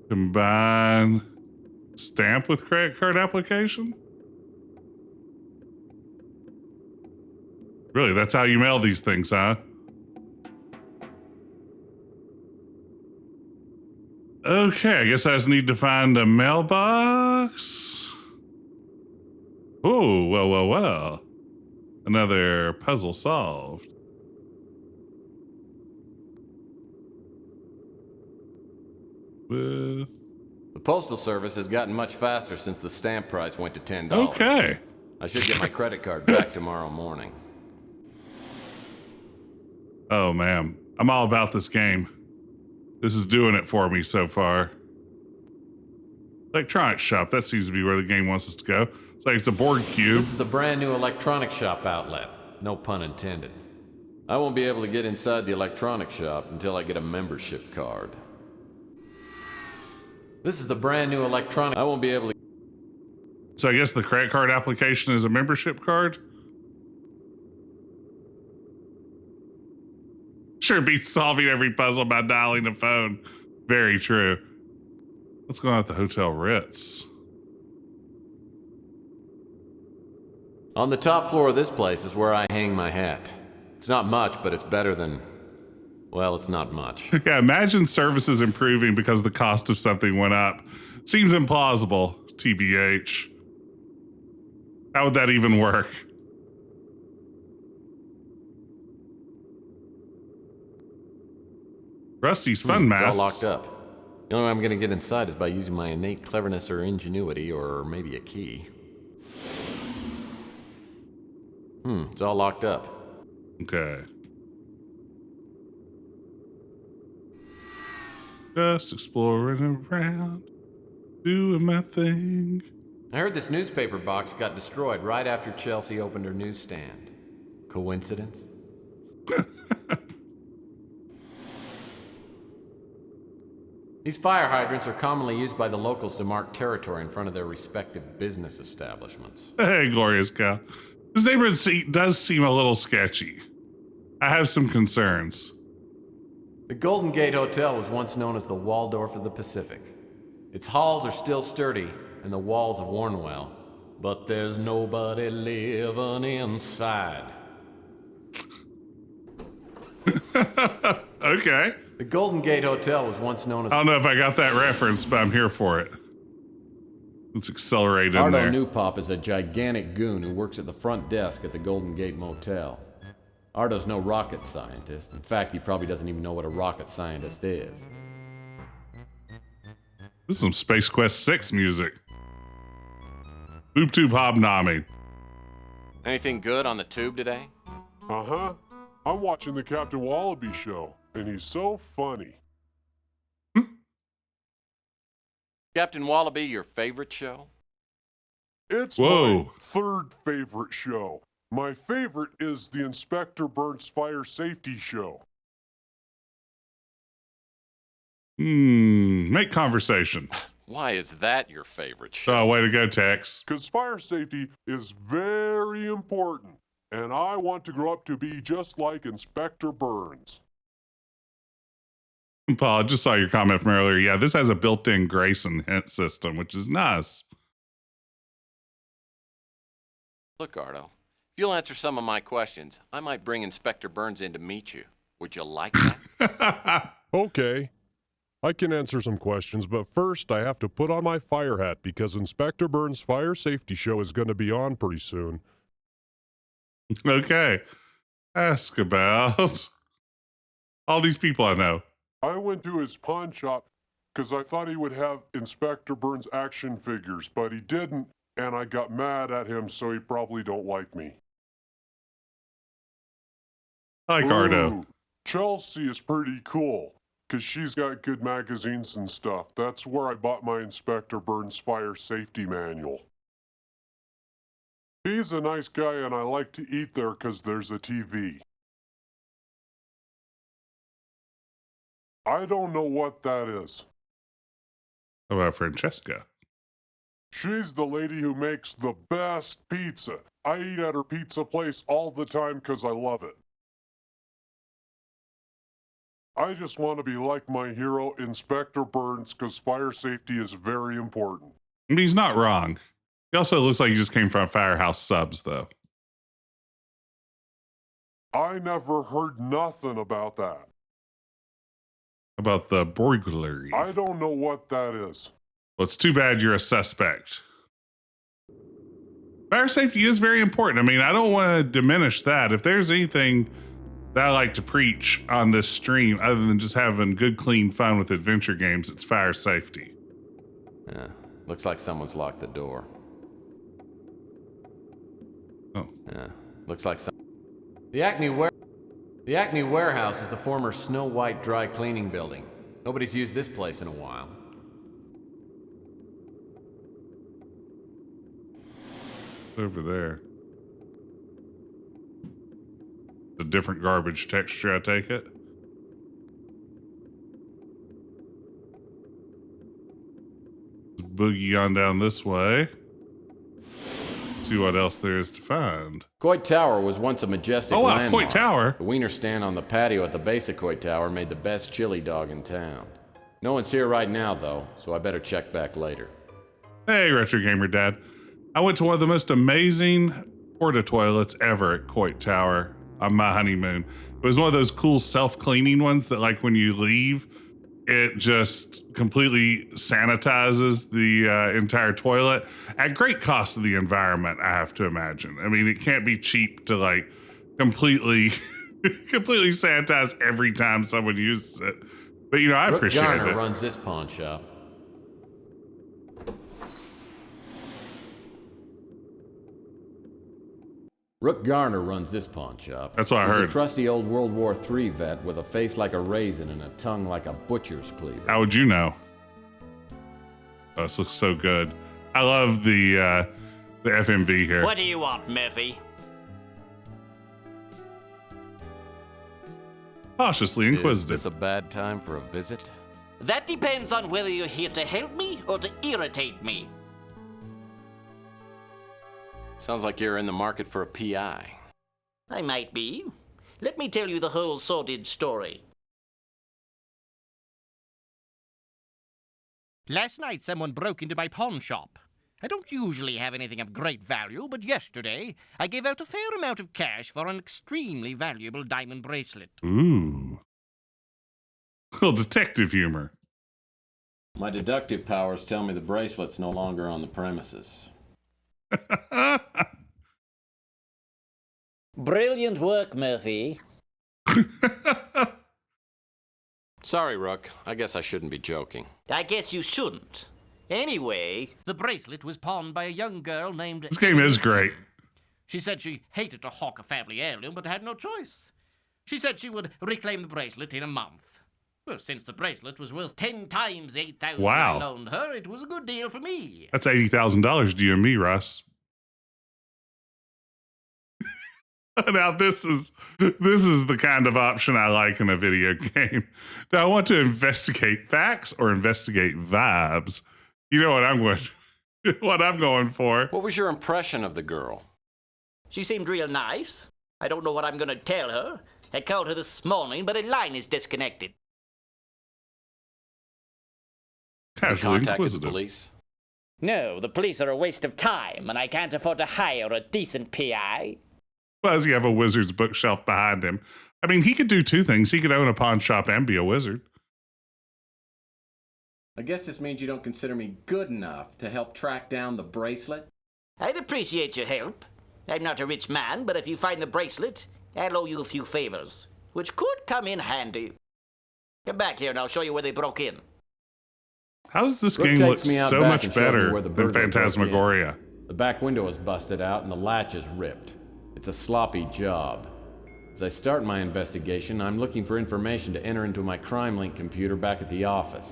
Speaker 1: Combine stamp with credit card application? Really, that's how you mail these things, huh? Okay, I guess I just need to find a mailbox. Oh, well. Another puzzle solved.
Speaker 3: The Postal Service has gotten much faster since the stamp price went to $10.
Speaker 1: Okay.
Speaker 3: I should get my credit card back tomorrow morning.
Speaker 1: Oh, man. I'm all about this game. This is doing it for me so far. Electronics shop. That seems to be where the game wants us to go. It's like it's a board cube.
Speaker 3: This is the brand new electronics shop outlet. No pun intended. I won't be able to get inside the electronics shop until I get a membership card. This is the brand new electronic. I won't be able to.
Speaker 1: So I guess the credit card application is a membership card? Sure beats solving every puzzle by dialing the phone. Very true. What's going on at the Hotel Ritz?
Speaker 3: On the top floor of this place is where I hang my hat. It's not much, but it's better than... Well, it's not much.
Speaker 1: Yeah, imagine services improving because the cost of something went up. Seems implausible, TBH. How would that even work? Rusty's fun masks.
Speaker 3: It's all locked up. The only way I'm gonna get inside is by using my innate cleverness or ingenuity, or maybe a key. It's all locked up.
Speaker 1: Okay. Just exploring around, doing my thing.
Speaker 3: I heard this newspaper box got destroyed right after Chelsea opened her newsstand. Coincidence? These fire hydrants are commonly used by the locals to mark territory in front of their respective business establishments.
Speaker 1: Hey, glorious cow. This neighborhood does seem a little sketchy. I have some concerns.
Speaker 3: The Golden Gate Hotel was once known as the Waldorf of the Pacific. Its halls are still sturdy, and the walls have worn well. But there's nobody living inside.
Speaker 1: Okay.
Speaker 3: The Golden Gate Hotel was once known as...
Speaker 1: I don't know if I got that reference, but I'm here for it. Let's accelerate in there.
Speaker 3: Ardo Newpop is a gigantic goon who works at the front desk at the Golden Gate Motel. Ardo's no rocket scientist. In fact, he probably doesn't even know what a rocket scientist is.
Speaker 1: This is some Space Quest 6 music. Boop tube hobnobbing.
Speaker 3: Anything good on the tube today?
Speaker 9: Uh-huh. I'm watching the Captain Wallaby show, and he's so funny.
Speaker 3: Captain Wallaby, your favorite show?
Speaker 9: It's
Speaker 1: Whoa.
Speaker 9: my third favorite show. My favorite is the Inspector Burns Fire Safety Show.
Speaker 1: Make conversation.
Speaker 3: Why is that your favorite show?
Speaker 1: Oh, way to go, Tex.
Speaker 9: Because fire safety is very important, and I want to grow up to be just like Inspector Burns.
Speaker 1: Paul, I just saw your comment from earlier. Yeah, this has a built-in Grayson hint system, which is nice.
Speaker 3: Look, Ardo, if you'll answer some of my questions, I might bring Inspector Burns in to meet you. Would you like that?
Speaker 9: Okay. I can answer some questions, but first I have to put on my fire hat because Inspector Burns' Fire Safety Show is going to be on pretty soon.
Speaker 1: Okay. Ask about all these people I know.
Speaker 9: I went to his pawn shop because I thought he would have Inspector Burns action figures, but he didn't, and I got mad at him, so he probably don't like me.
Speaker 1: I like Ardo.
Speaker 9: Ooh, Chelsea is pretty cool, because she's got good magazines and stuff. That's where I bought my Inspector Burns Fire Safety Manual. He's a nice guy, and I like to eat there because there's a TV. I don't know what that is.
Speaker 1: How about Francesca?
Speaker 9: She's the lady who makes the best pizza. I eat at her pizza place all the time because I love it. I just want to be like my hero, Inspector Burns, because fire safety is very important.
Speaker 1: I mean, he's not wrong. He also looks like he just came from Firehouse Subs, though.
Speaker 9: I never heard nothing about that.
Speaker 1: about the burglary?
Speaker 9: I don't know what that is.
Speaker 1: Well, it's too bad you're a suspect. Fire safety is very important. I mean, I don't want to diminish that. If there's anything that I like to preach on this stream, other than just having good, clean fun with adventure games, it's fire safety.
Speaker 3: Yeah, looks like someone's locked the door.
Speaker 1: Oh.
Speaker 3: Yeah, looks like some... The Acme Warehouse is the former Snow White dry cleaning building. Nobody's used this place in a while.
Speaker 1: Over there. A different garbage texture, I take it. Let's boogie on down this way. See what else there is to find.
Speaker 3: Coit Tower was once a majestic landmark.
Speaker 1: Coit Tower.
Speaker 3: The wiener stand on the patio at the base of Coit Tower made the best chili dog in town. No one's here right now, though, so I better check back later.
Speaker 1: Hey, Retro Gamer Dad. I went to one of the most amazing porta toilets ever at Coit Tower on my honeymoon. It was one of those cool self-cleaning ones that, like, when you leave, it just completely sanitizes the entire toilet at great cost to the environment, I have to imagine. I mean, it can't be cheap to, like, completely sanitize every time someone uses it. But, you know, I appreciate
Speaker 3: Garner
Speaker 1: it.
Speaker 3: runs this pawn shop. Rook Garner runs this pawn shop.
Speaker 1: That's what I
Speaker 3: He's
Speaker 1: heard.
Speaker 3: a trusty old World War III vet with a face like a raisin and a tongue like a butcher's cleaver.
Speaker 1: How would you know? Oh, this looks so good. I love the FMV here.
Speaker 10: What do you want, Murphy?
Speaker 1: Cautiously
Speaker 3: Is
Speaker 1: inquisitive.
Speaker 3: this a bad time for a visit?
Speaker 10: That depends on whether you're here to help me or to irritate me.
Speaker 3: Sounds like you're in the market for a PI.
Speaker 10: I might be. Let me tell you the whole sordid story. Last night, someone broke into my pawn shop. I don't usually have anything of great value, but yesterday, I gave out a fair amount of cash for an extremely valuable diamond bracelet.
Speaker 1: Ooh. Little detective humor.
Speaker 3: My deductive powers tell me the bracelet's no longer on the premises.
Speaker 10: Brilliant work, Murphy.
Speaker 3: Sorry, Rook. I guess I shouldn't be joking.
Speaker 10: I guess you shouldn't. Anyway, the bracelet was pawned by a young girl named...
Speaker 1: This game is great.
Speaker 10: She said she hated to hawk a family heirloom, but had no choice. She said she would reclaim the bracelet in a month. Well, since the bracelet was worth 10 times the $8,000
Speaker 1: Wow.
Speaker 10: I loaned her, it was a good deal for me.
Speaker 1: That's $80,000 to you and me, Russ. Now this is the kind of option I like in a video game. Do I want to investigate facts or investigate vibes? You know what I'm going for.
Speaker 3: What was your impression of the girl?
Speaker 10: She seemed real nice. I don't know what I'm going to tell her. I called her this morning, but a line is disconnected.
Speaker 1: Casually
Speaker 3: Contacted the
Speaker 1: inquisitive.
Speaker 3: police?
Speaker 10: No, the police are a waste of time, and I can't afford to hire a decent PI.
Speaker 1: Well, does he have a wizard's bookshelf behind him? I mean, he could do two things. He could own a pawn shop and be a wizard.
Speaker 3: I guess this means you don't consider me good enough to help track down the bracelet?
Speaker 10: I'd appreciate your help. I'm not a rich man, but if you find the bracelet, I'll owe you a few favors, which could come in handy. Come back here and I'll show you where they broke in.
Speaker 1: How does this
Speaker 3: Rook
Speaker 1: game look
Speaker 3: takes me out
Speaker 1: so
Speaker 3: back
Speaker 1: much
Speaker 3: and shows me
Speaker 1: better
Speaker 3: where the
Speaker 1: than
Speaker 3: burglar broke in.
Speaker 1: Phantasmagoria?
Speaker 3: The back window is busted out and the latch is ripped. It's a sloppy job. As I start my investigation, I'm looking for information to enter into my crime link computer back at the office.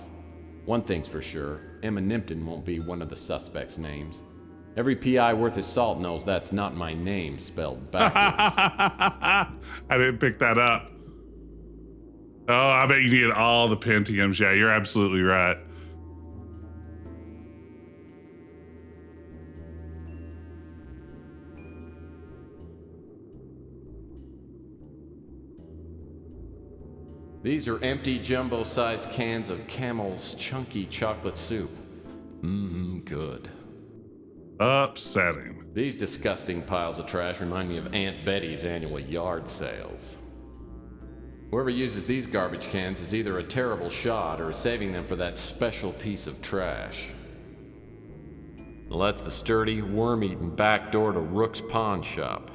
Speaker 3: One thing's for sure, Emma Nimpton won't be one of the suspects' names. Every PI worth his salt knows that's not my name spelled backwards.
Speaker 1: I didn't pick that up. Oh, I bet you need all the Pentiums. Yeah, you're absolutely right.
Speaker 3: These are empty jumbo-sized cans of Camel's chunky chocolate soup. Good.
Speaker 1: Upsetting.
Speaker 3: These disgusting piles of trash remind me of Aunt Betty's annual yard sales. Whoever uses these garbage cans is either a terrible shot or is saving them for that special piece of trash. Well, that's the sturdy, worm-eaten back door to Rook's pawn shop.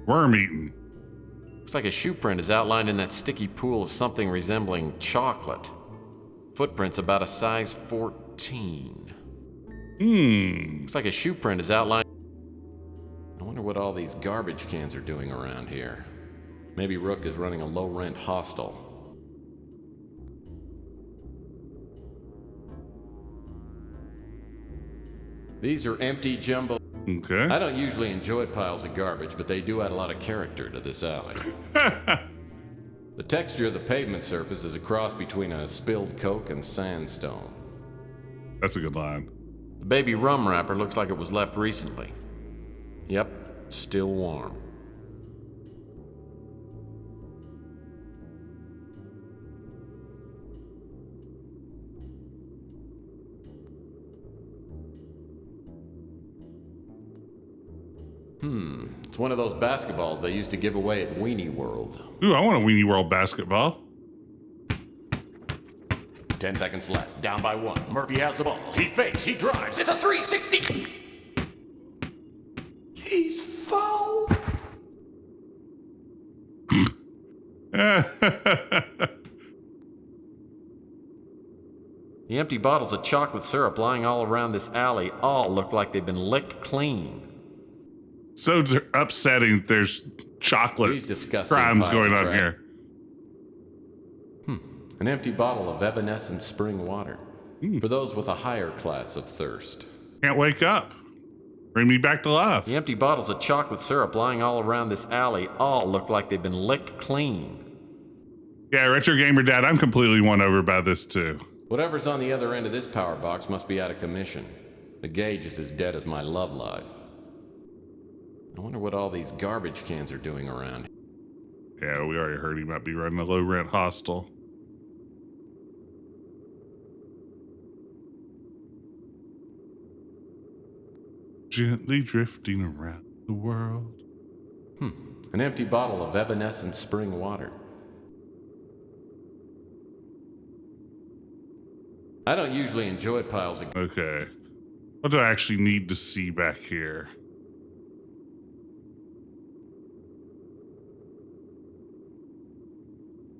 Speaker 1: Worm-eaten.
Speaker 3: Looks like a shoe print is outlined in that sticky pool of something resembling chocolate. Footprints about a size 14. Looks like a shoe print is outlined. I wonder what all these garbage cans are doing around here. Maybe Rook is running a low-rent hostel. These are empty jumbo.
Speaker 1: Okay.
Speaker 3: I don't usually enjoy piles of garbage, but they do add a lot of character to this alley. The texture of the pavement surface is a cross between a spilled Coke and sandstone.
Speaker 1: That's a good line.
Speaker 3: The baby rum wrapper looks like it was left recently. Yep, still warm. It's one of those basketballs they used to give away at Weenie World.
Speaker 1: Ooh, I want a Weenie World basketball.
Speaker 3: 10 seconds left. Down by 1. Murphy has the ball. He fakes. He drives. It's a 360. He's fouled. The empty bottles of chocolate syrup lying all around this alley all look like they've been licked clean.
Speaker 1: So upsetting there's chocolate crimes going on here.
Speaker 3: An empty bottle of evanescent spring water. For those with a higher class of thirst.
Speaker 1: Can't wake up. Bring me back to life.
Speaker 3: The empty bottles of chocolate syrup lying all around this alley all look like they've been licked clean.
Speaker 1: Yeah, Retro Gamer Dad, I'm completely won over by this too.
Speaker 3: Whatever's on the other end of this power box must be out of commission. The gauge is as dead as my love life. I wonder what all these garbage cans are doing around.
Speaker 1: Yeah, we already heard he might be running a low-rent hostel. Gently drifting around the world.
Speaker 3: An empty bottle of evanescent spring water. I don't usually enjoy piles of...
Speaker 1: Okay. What do I actually need to see back here?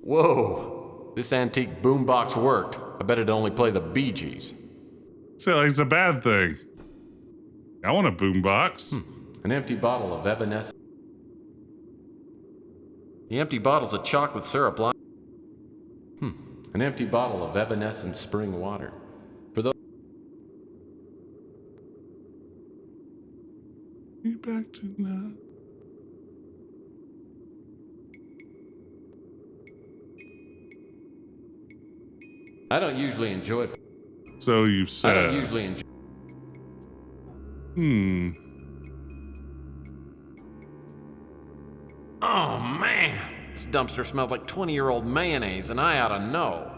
Speaker 3: Whoa! This antique boombox worked. I bet it'd only play the Bee Gees.
Speaker 1: So like it's a bad thing. I want a boombox.
Speaker 3: An empty bottle of evanescent... The empty bottles of chocolate syrup line... An empty bottle of evanescent spring water. For those...
Speaker 1: Be back tonight.
Speaker 3: I don't usually enjoy...
Speaker 1: So you said.
Speaker 3: I don't usually enjoy... Oh, man! This dumpster smells like 20-year-old mayonnaise, and I ought to know.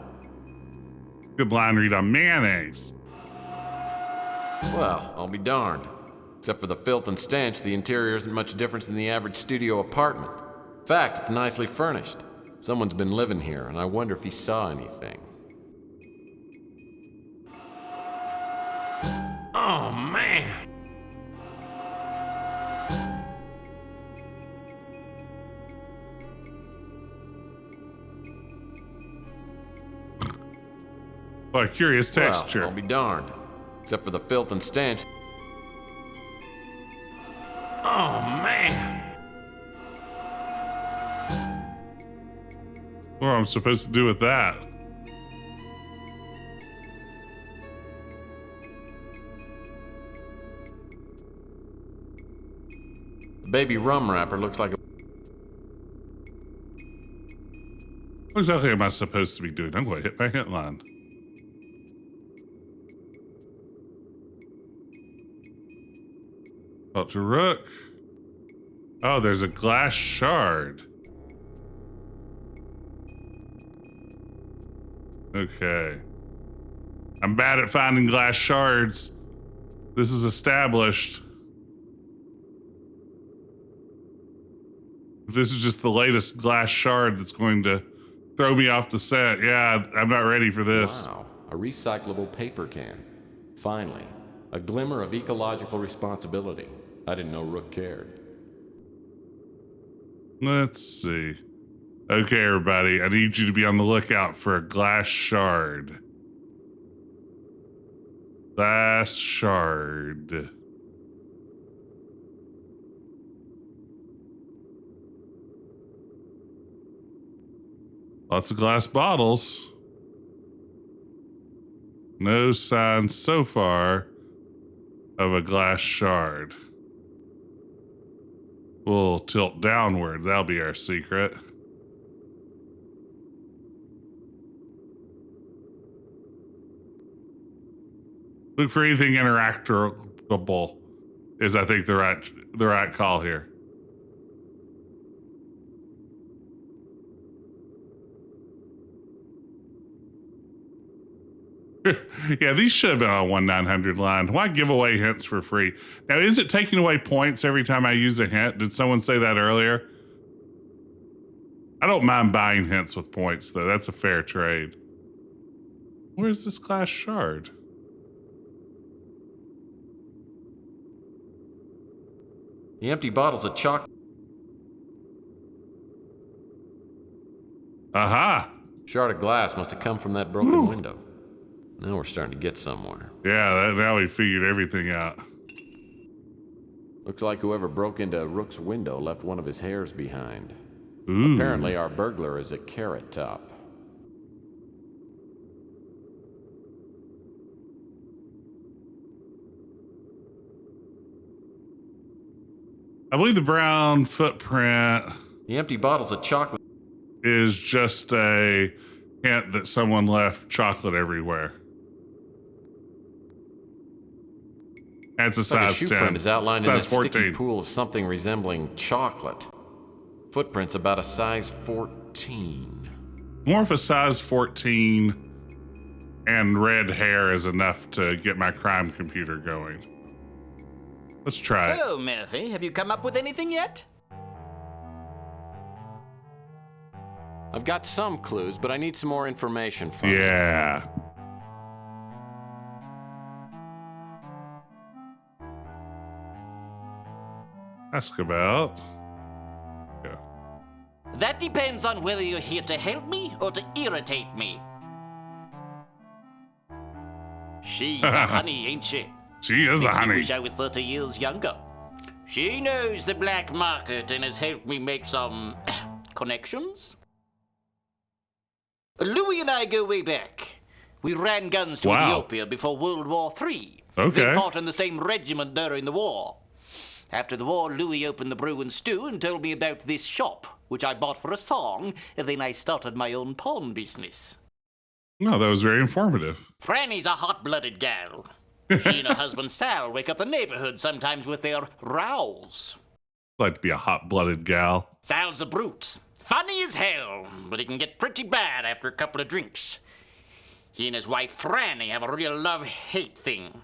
Speaker 1: Good line read on mayonnaise.
Speaker 3: Well, I'll be darned. Except for the filth and stench, the interior isn't much different than the average studio apartment. In fact, it's nicely furnished. Someone's been living here, and I wonder if he saw anything. Oh, man!
Speaker 1: Oh, curious texture.
Speaker 3: Well, I'll be darned. Except for the filth and stench. Oh, man!
Speaker 1: What am I supposed to do with that?
Speaker 3: The baby rum wrapper looks like a...
Speaker 1: What exactly am I supposed to be doing? I'm going to hit my hit line. Dr. Rook. Oh, there's a glass shard. Okay. I'm bad at finding glass shards. This is established. If this is just the latest glass shard that's going to throw me off the set. Yeah, I'm not ready for this.
Speaker 3: Wow, a recyclable paper can. Finally, a glimmer of ecological responsibility. I didn't know Rook cared.
Speaker 1: Let's see. Okay, everybody, I need you to be on the lookout for a glass shard. Glass shard. Lots of glass bottles. No signs so far of a glass shard. We'll tilt downward. That'll be our secret. Look for anything interactable is, I think, the right call here. Yeah, these should have been on 1-900 line. Why give away hints for free? Now, is it taking away points every time I use a hint? Did someone say that earlier? I don't mind buying hints with points, though. That's a fair trade. Where's this glass shard?
Speaker 3: The empty bottles of chocolate.
Speaker 1: Aha!
Speaker 3: Shard of glass must have come from that broken window. Now we're starting to get somewhere.
Speaker 1: Yeah, now we figured everything out.
Speaker 3: Looks like whoever broke into Rook's window left one of his hairs behind.
Speaker 1: Ooh.
Speaker 3: Apparently our burglar is a carrot top.
Speaker 1: I believe the brown footprint
Speaker 3: The empty bottles of chocolate.
Speaker 1: is just a hint that someone left chocolate everywhere. That's a
Speaker 3: Looks like
Speaker 1: size
Speaker 3: a shoe
Speaker 1: 10.
Speaker 3: print is outlined in
Speaker 1: Size
Speaker 3: that sticky
Speaker 1: 14.
Speaker 3: pool of something resembling chocolate. Footprints about a size 14.
Speaker 1: More of a size 14 and red hair is enough to get my crime computer going. Let's try it.
Speaker 10: So, Murphy, have you come up with anything yet?
Speaker 3: I've got some clues, but I need some more information from you.
Speaker 1: Yeah. Ask about. Yeah.
Speaker 10: That depends on whether you're here to help me or to irritate me. She's a honey, ain't she?
Speaker 1: She is a
Speaker 10: Makes me
Speaker 1: honey.
Speaker 10: wish I was 30 years younger. She knows the black market and has helped me make some connections. Louis and I go way back. We ran guns to
Speaker 1: Wow.
Speaker 10: Ethiopia before World War III.
Speaker 1: Okay.
Speaker 10: They fought in the same regiment during the war. After the war, Louis opened the brew and stew and told me about this shop, which I bought for a song, and then I started my own pawn business.
Speaker 1: No, that was very informative.
Speaker 10: Franny's a hot-blooded gal. She and her husband Sal wake up the neighborhood sometimes with their rows.
Speaker 1: Like to be a hot-blooded gal.
Speaker 10: Sal's a brute. Funny as hell, but he can get pretty bad after a couple of drinks. He and his wife Franny have a real love-hate thing.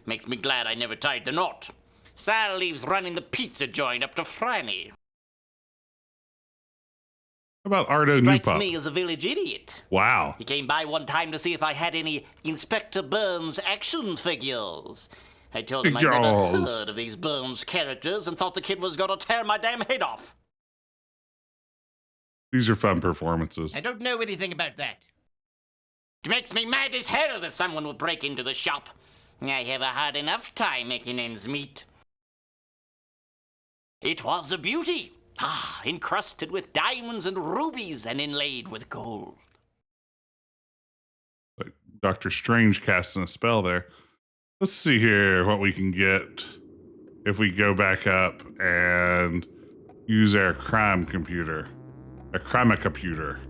Speaker 10: Makes me glad I never tied the knot. Sal leaves running the pizza joint up to Franny.
Speaker 1: How about Ardo
Speaker 10: Strikes
Speaker 1: Newpop?
Speaker 10: me as a village idiot.
Speaker 1: Wow.
Speaker 10: He came by one time to see if I had any Inspector Burns action figures. I told him I'd never
Speaker 1: Figures.
Speaker 10: heard of these Burns characters and thought the kid was gonna tear my damn head off.
Speaker 1: These are fun performances.
Speaker 10: I don't know anything about that. It makes me mad as hell that someone would break into the shop. I have a hard enough time making ends meet. It was a beauty. Encrusted with diamonds and rubies and inlaid with gold.
Speaker 1: Like Dr. Strange casting a spell there. Let's see here what we can get if we go back up and use our crime computer. A crime computer.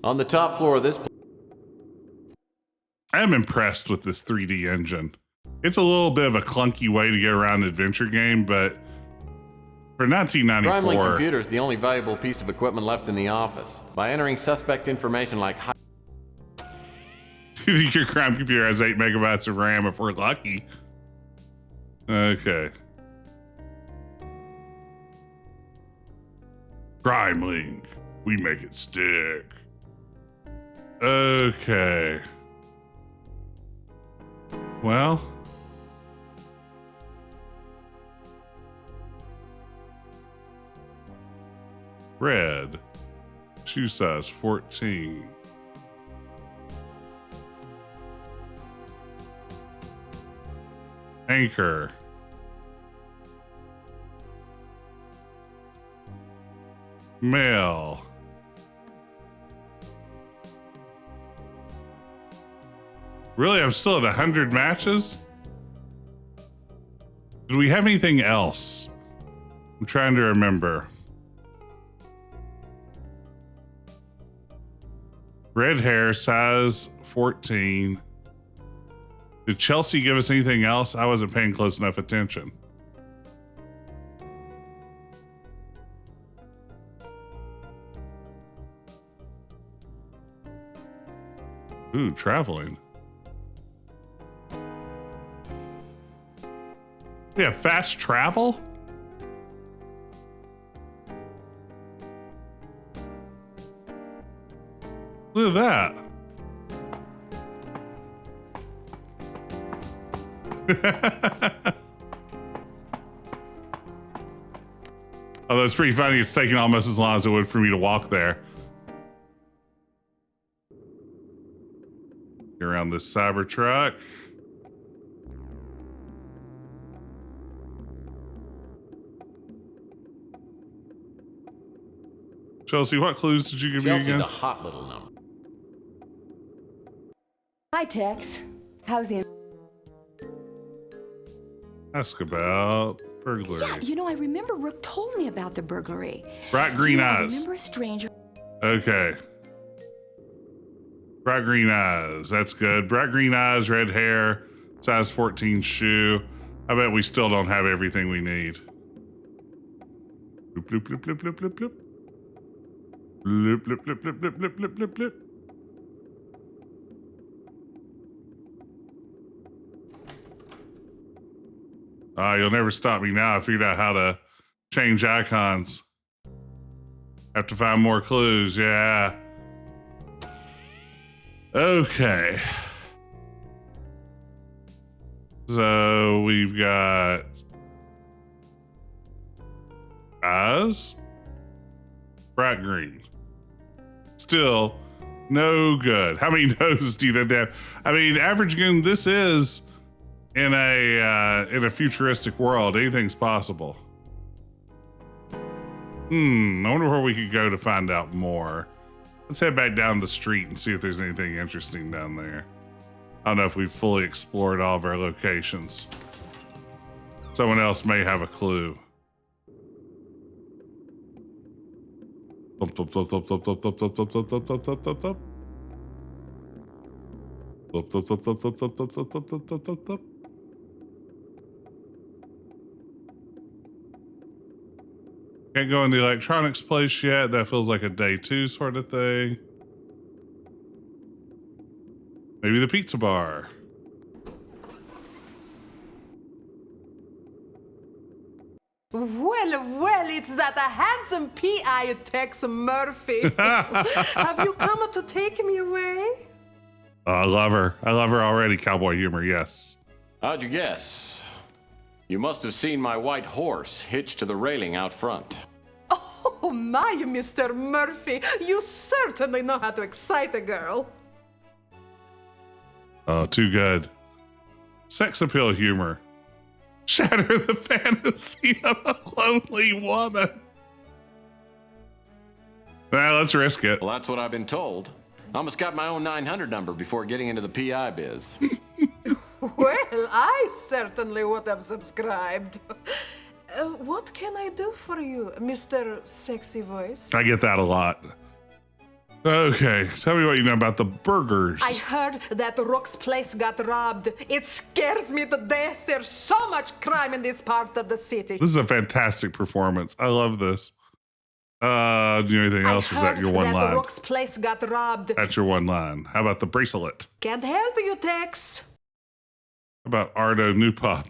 Speaker 3: On the top floor of this
Speaker 1: I am impressed with this 3D engine. It's a little bit of a clunky way to get around an adventure game, but for
Speaker 3: Crime-Link
Speaker 1: 1994,
Speaker 3: computer is the only valuable piece of equipment left in the office. By entering suspect information like
Speaker 1: You think your crime computer has 8 megabytes of RAM if we're lucky? Okay. Crime Link. We make it stick. Okay. Well. Red. Shoe size 14. Anchor. Male. Really? I'm still at 100 matches? Did we have anything else? I'm trying to remember. Red hair, size 14. Did Chelsea give us anything else? I wasn't paying close enough attention. Ooh, traveling. We have fast travel? Look at that. Although it's pretty funny, it's taking almost as long as it would for me to walk there. Around this Cybertruck. Chelsea, what clues did you give me again?
Speaker 3: Chelsea's a hot little number.
Speaker 8: Hi, Tex. How's it?
Speaker 1: Ask about burglary.
Speaker 8: Yeah, you know, I remember Rook told me about the burglary.
Speaker 1: Bright green
Speaker 8: I
Speaker 1: eyes.
Speaker 8: remember a stranger.
Speaker 1: Okay. Bright green eyes. That's good. Bright green eyes, red hair, size 14 shoe. I bet we still don't have everything we need. Bloop, bloop, bloop, bloop, bloop, bloop, bloop. Bloop, bloop, bloop, bloop, bloop, bloop, bloop, bloop, bloop. You'll never stop me now. I figured out how to change icons. Have to find more clues. Yeah. Okay. So we've got eyes. Bright green. Still no good. How many noses do you think they have? I mean, average gun, this is in a futuristic world. Anything's possible. I wonder where we could go to find out more. Let's head back down the street and see if there's anything interesting down there. I don't know if we've fully explored all of our locations. Someone else may have a clue. Thump, thump, thump, thump, thump, thump, thump, thump, thump, thump, thump, thump, thump, thump, thump. Thump, thump, thump, thump, thump, thump, thump, thump, thump, thump, thump, thump. Can't go in the electronics place yet. That feels like a day 2 sort of thing. Maybe the pizza bar.
Speaker 11: Well, it's that a handsome P.I. Tex Murphy. Have you come to take me away?
Speaker 1: I love her. I love her already. Cowboy humor, yes.
Speaker 3: How'd you guess? You must have seen my white horse hitched to the railing out front.
Speaker 11: Oh my, Mr. Murphy, you certainly know how to excite a girl.
Speaker 1: Oh, too good. Sex appeal humor. Shatter the fantasy of a lonely woman. Well, let's risk it.
Speaker 3: Well, that's what I've been told. I almost got my own 900 number before getting into the PI biz.
Speaker 11: Well, I certainly would have subscribed. What can I do for you, Mr. Sexy Voice?
Speaker 1: I get that a lot. Okay, tell me what you know about the burgers.
Speaker 11: I heard that Rook's place got robbed. It scares me to death. There's so much crime in this part of the city.
Speaker 1: This is a fantastic performance. I love this. Do you anything else? Or is that your one line?
Speaker 11: Rook's place got robbed.
Speaker 1: That's your one line. How about the bracelet?
Speaker 11: Can't help you, Tex.
Speaker 1: How about Ardo Newpop?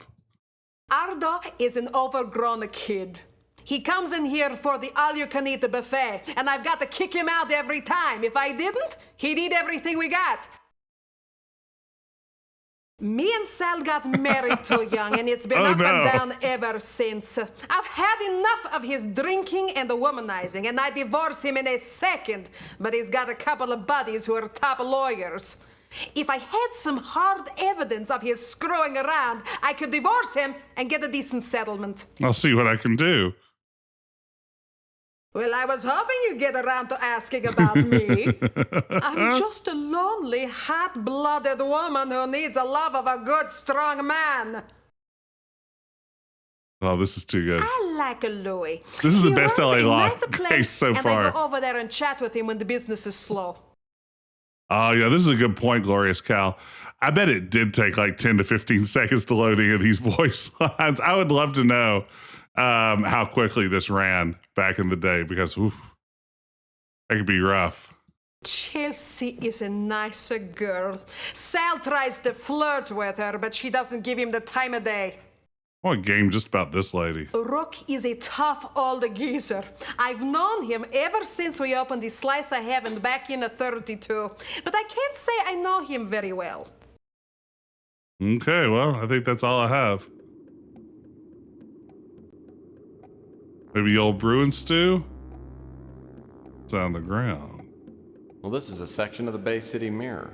Speaker 11: Ardo is an overgrown kid. He comes in here for the all-you-can-eat buffet, and I've got to kick him out every time. If I didn't, he'd eat everything we got. Me and Sal got married too young, and it's been and down ever since. I've had enough of his drinking and the womanizing, and I divorce him in a second, but he's got a couple of buddies who are top lawyers. If I had some hard evidence of his screwing around, I could divorce him and get a decent settlement.
Speaker 1: I'll see what I can do.
Speaker 11: Well, I was hoping you'd get around to asking about me. I'm just a lonely, hot-blooded woman who needs the love of a good, strong man.
Speaker 1: Oh, this is too good.
Speaker 11: I like Louis.
Speaker 1: This is the best LA
Speaker 11: He
Speaker 1: Law
Speaker 11: runs a nice
Speaker 1: case so
Speaker 11: and
Speaker 1: far.
Speaker 11: I go over there and chat with him when the business is slow.
Speaker 1: Oh, yeah, this is a good point, Glorious Cal. I bet it did take like 10 to 15 seconds to load any of these voice lines. I would love to know how quickly this ran back in the day, because oof, that could be rough.
Speaker 11: Chelsea is a nice girl. Sal tries to flirt with her, but she doesn't give him the time of day.
Speaker 1: I want a game just about this lady.
Speaker 11: Rook is a tough old geezer. I've known him ever since we opened the Slice of Heaven back in 32, but I can't say I know him very well.
Speaker 1: Okay, well, I think that's all I have. Maybe old Bruin stew? It's on the ground.
Speaker 3: Well, this is a section of the Bay City Mirror.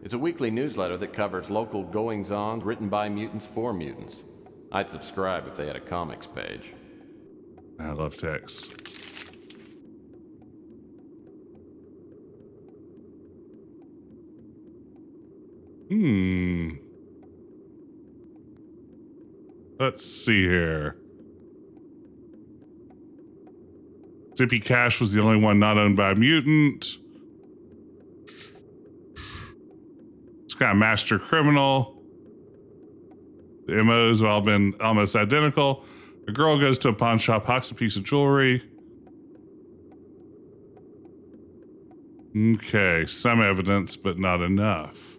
Speaker 3: It's a weekly newsletter that covers local goings-on written by mutants for mutants. I'd subscribe if they had a comics page.
Speaker 1: I love Tex. Let's see here. Zippy Cash was the only one not owned by a mutant. It's kind of master criminal. The MOs have all been almost identical. A girl goes to a pawn shop, hawks a piece of jewelry. Okay, some evidence, but not enough.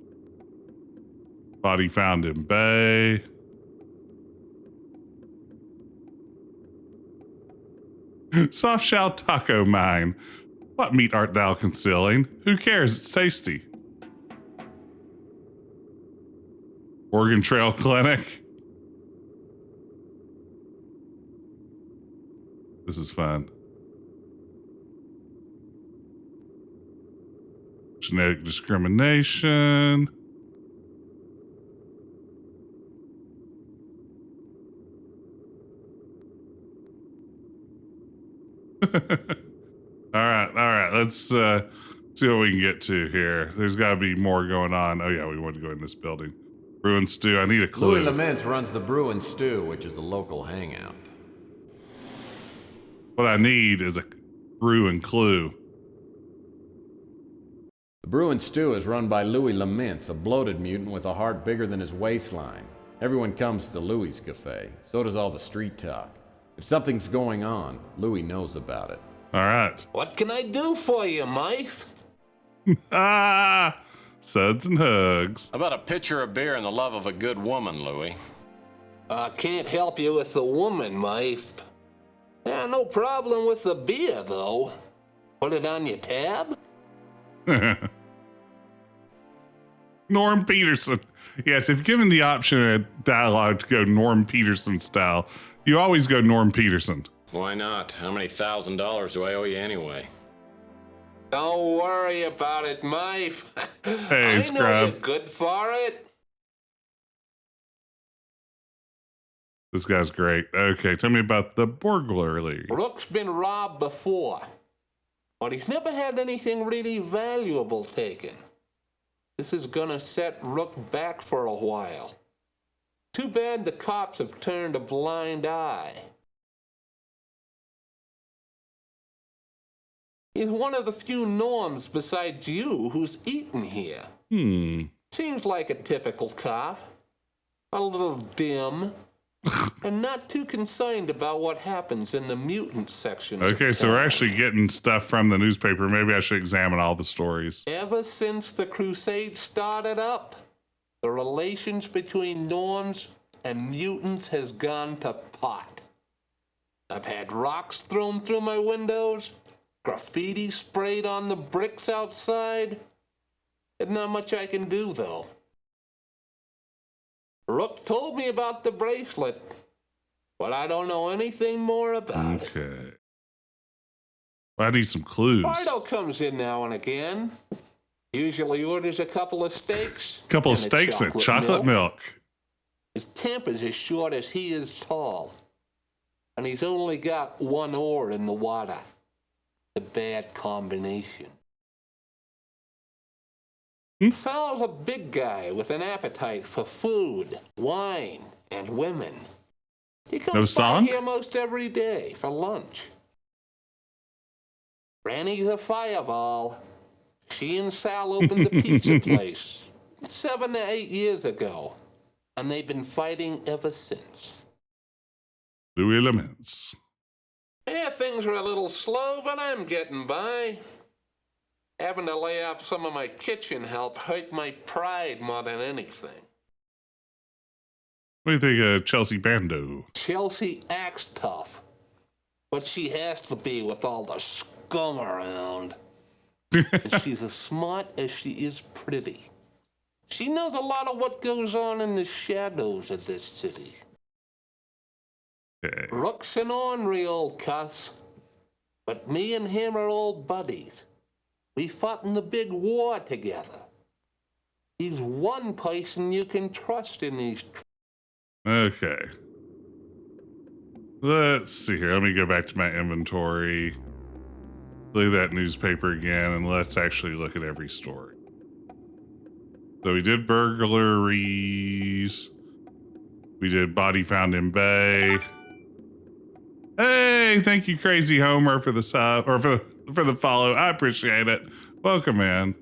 Speaker 1: Body found in Bay. Soft shell taco mine. What meat art thou concealing? Who cares? It's tasty. Oregon Trail Clinic. This is fun. Genetic discrimination. All right. Let's see what we can get to here. There's got to be more going on. Oh yeah, we want to go in this building. Bruin Stew. I need a clue.
Speaker 3: Louis Laments runs the Bruin Stew, which is a local hangout.
Speaker 1: What I need is a Bruin clue.
Speaker 3: The Bruin Stew is run by Louis Laments, a bloated mutant with a heart bigger than his waistline. Everyone comes to Louis' cafe. So does all the street talk. If something's going on, Louis knows about it.
Speaker 1: All right.
Speaker 12: What can I do for you, Mike?
Speaker 1: Suds and hugs.
Speaker 3: How about a pitcher of beer and the love of a good woman, Louis?
Speaker 12: I can't help you with the woman, Mike. Yeah, no problem with the beer, though. Put it on your tab?
Speaker 1: Norm Peterson. Yes, if given the option of dialogue to go Norm Peterson style, you always go Norm Peterson.
Speaker 3: Why not? How many $1,000 do I owe you anyway?
Speaker 12: Don't worry about it, Mike.
Speaker 1: Hey,
Speaker 12: I know
Speaker 1: Scrub.
Speaker 12: you're good for it.
Speaker 1: This guy's great. Okay, tell me about the burglary.
Speaker 12: Rook's been robbed before, but he's never had anything really valuable taken. This is gonna set Rook back for a while. Too bad the cops have turned a blind eye. He's one of the few norms besides you who's eaten here. Seems like a typical cop. A little dim, and not too concerned about what happens in the mutant section.
Speaker 1: Okay, so we're actually getting stuff from the newspaper. Maybe I should examine all the stories.
Speaker 12: Ever since the crusade started up, the relations between norms and mutants has gone to pot. I've had rocks thrown through my windows, graffiti sprayed on the bricks outside. There's not much I can do, though. Rook told me about the bracelet, but I don't know anything more about it.
Speaker 1: Okay. Well, I need some clues.
Speaker 12: Fido comes in now and again. Usually orders a couple of steaks.
Speaker 1: Couple of steaks and chocolate milk.
Speaker 12: His temper's as short as he is tall. And he's only got one oar in the water. A bad combination. Sal's a big guy with an appetite for food, wine, and women. He comes by here most every day for lunch. Granny's a fireball. She and Sal opened the pizza place 7 to 8 years ago, and they've been fighting ever since.
Speaker 1: Blue elements.
Speaker 12: Yeah, things are a little slow, but I'm getting by. Having to lay off some of my kitchen help hurt my pride more than anything.
Speaker 1: What do you think of Chelsea Bando?
Speaker 12: Chelsea acts tough, but she has to be with all the scum around. And she's as smart as she is pretty. She knows a lot of what goes on in the shadows of this city.
Speaker 1: Okay.
Speaker 12: Rook's an ornery old cuss, but me and him are old buddies. We fought in the big war together. He's one person you can trust in these.
Speaker 1: Okay. Let's see here. Let me go back to my inventory. Look at that newspaper again, and let's actually look at every story. So we did burglaries. We did body found in bay. Hey, thank you, Crazy Homer, for the sub or for the follow. I appreciate it. Welcome, man.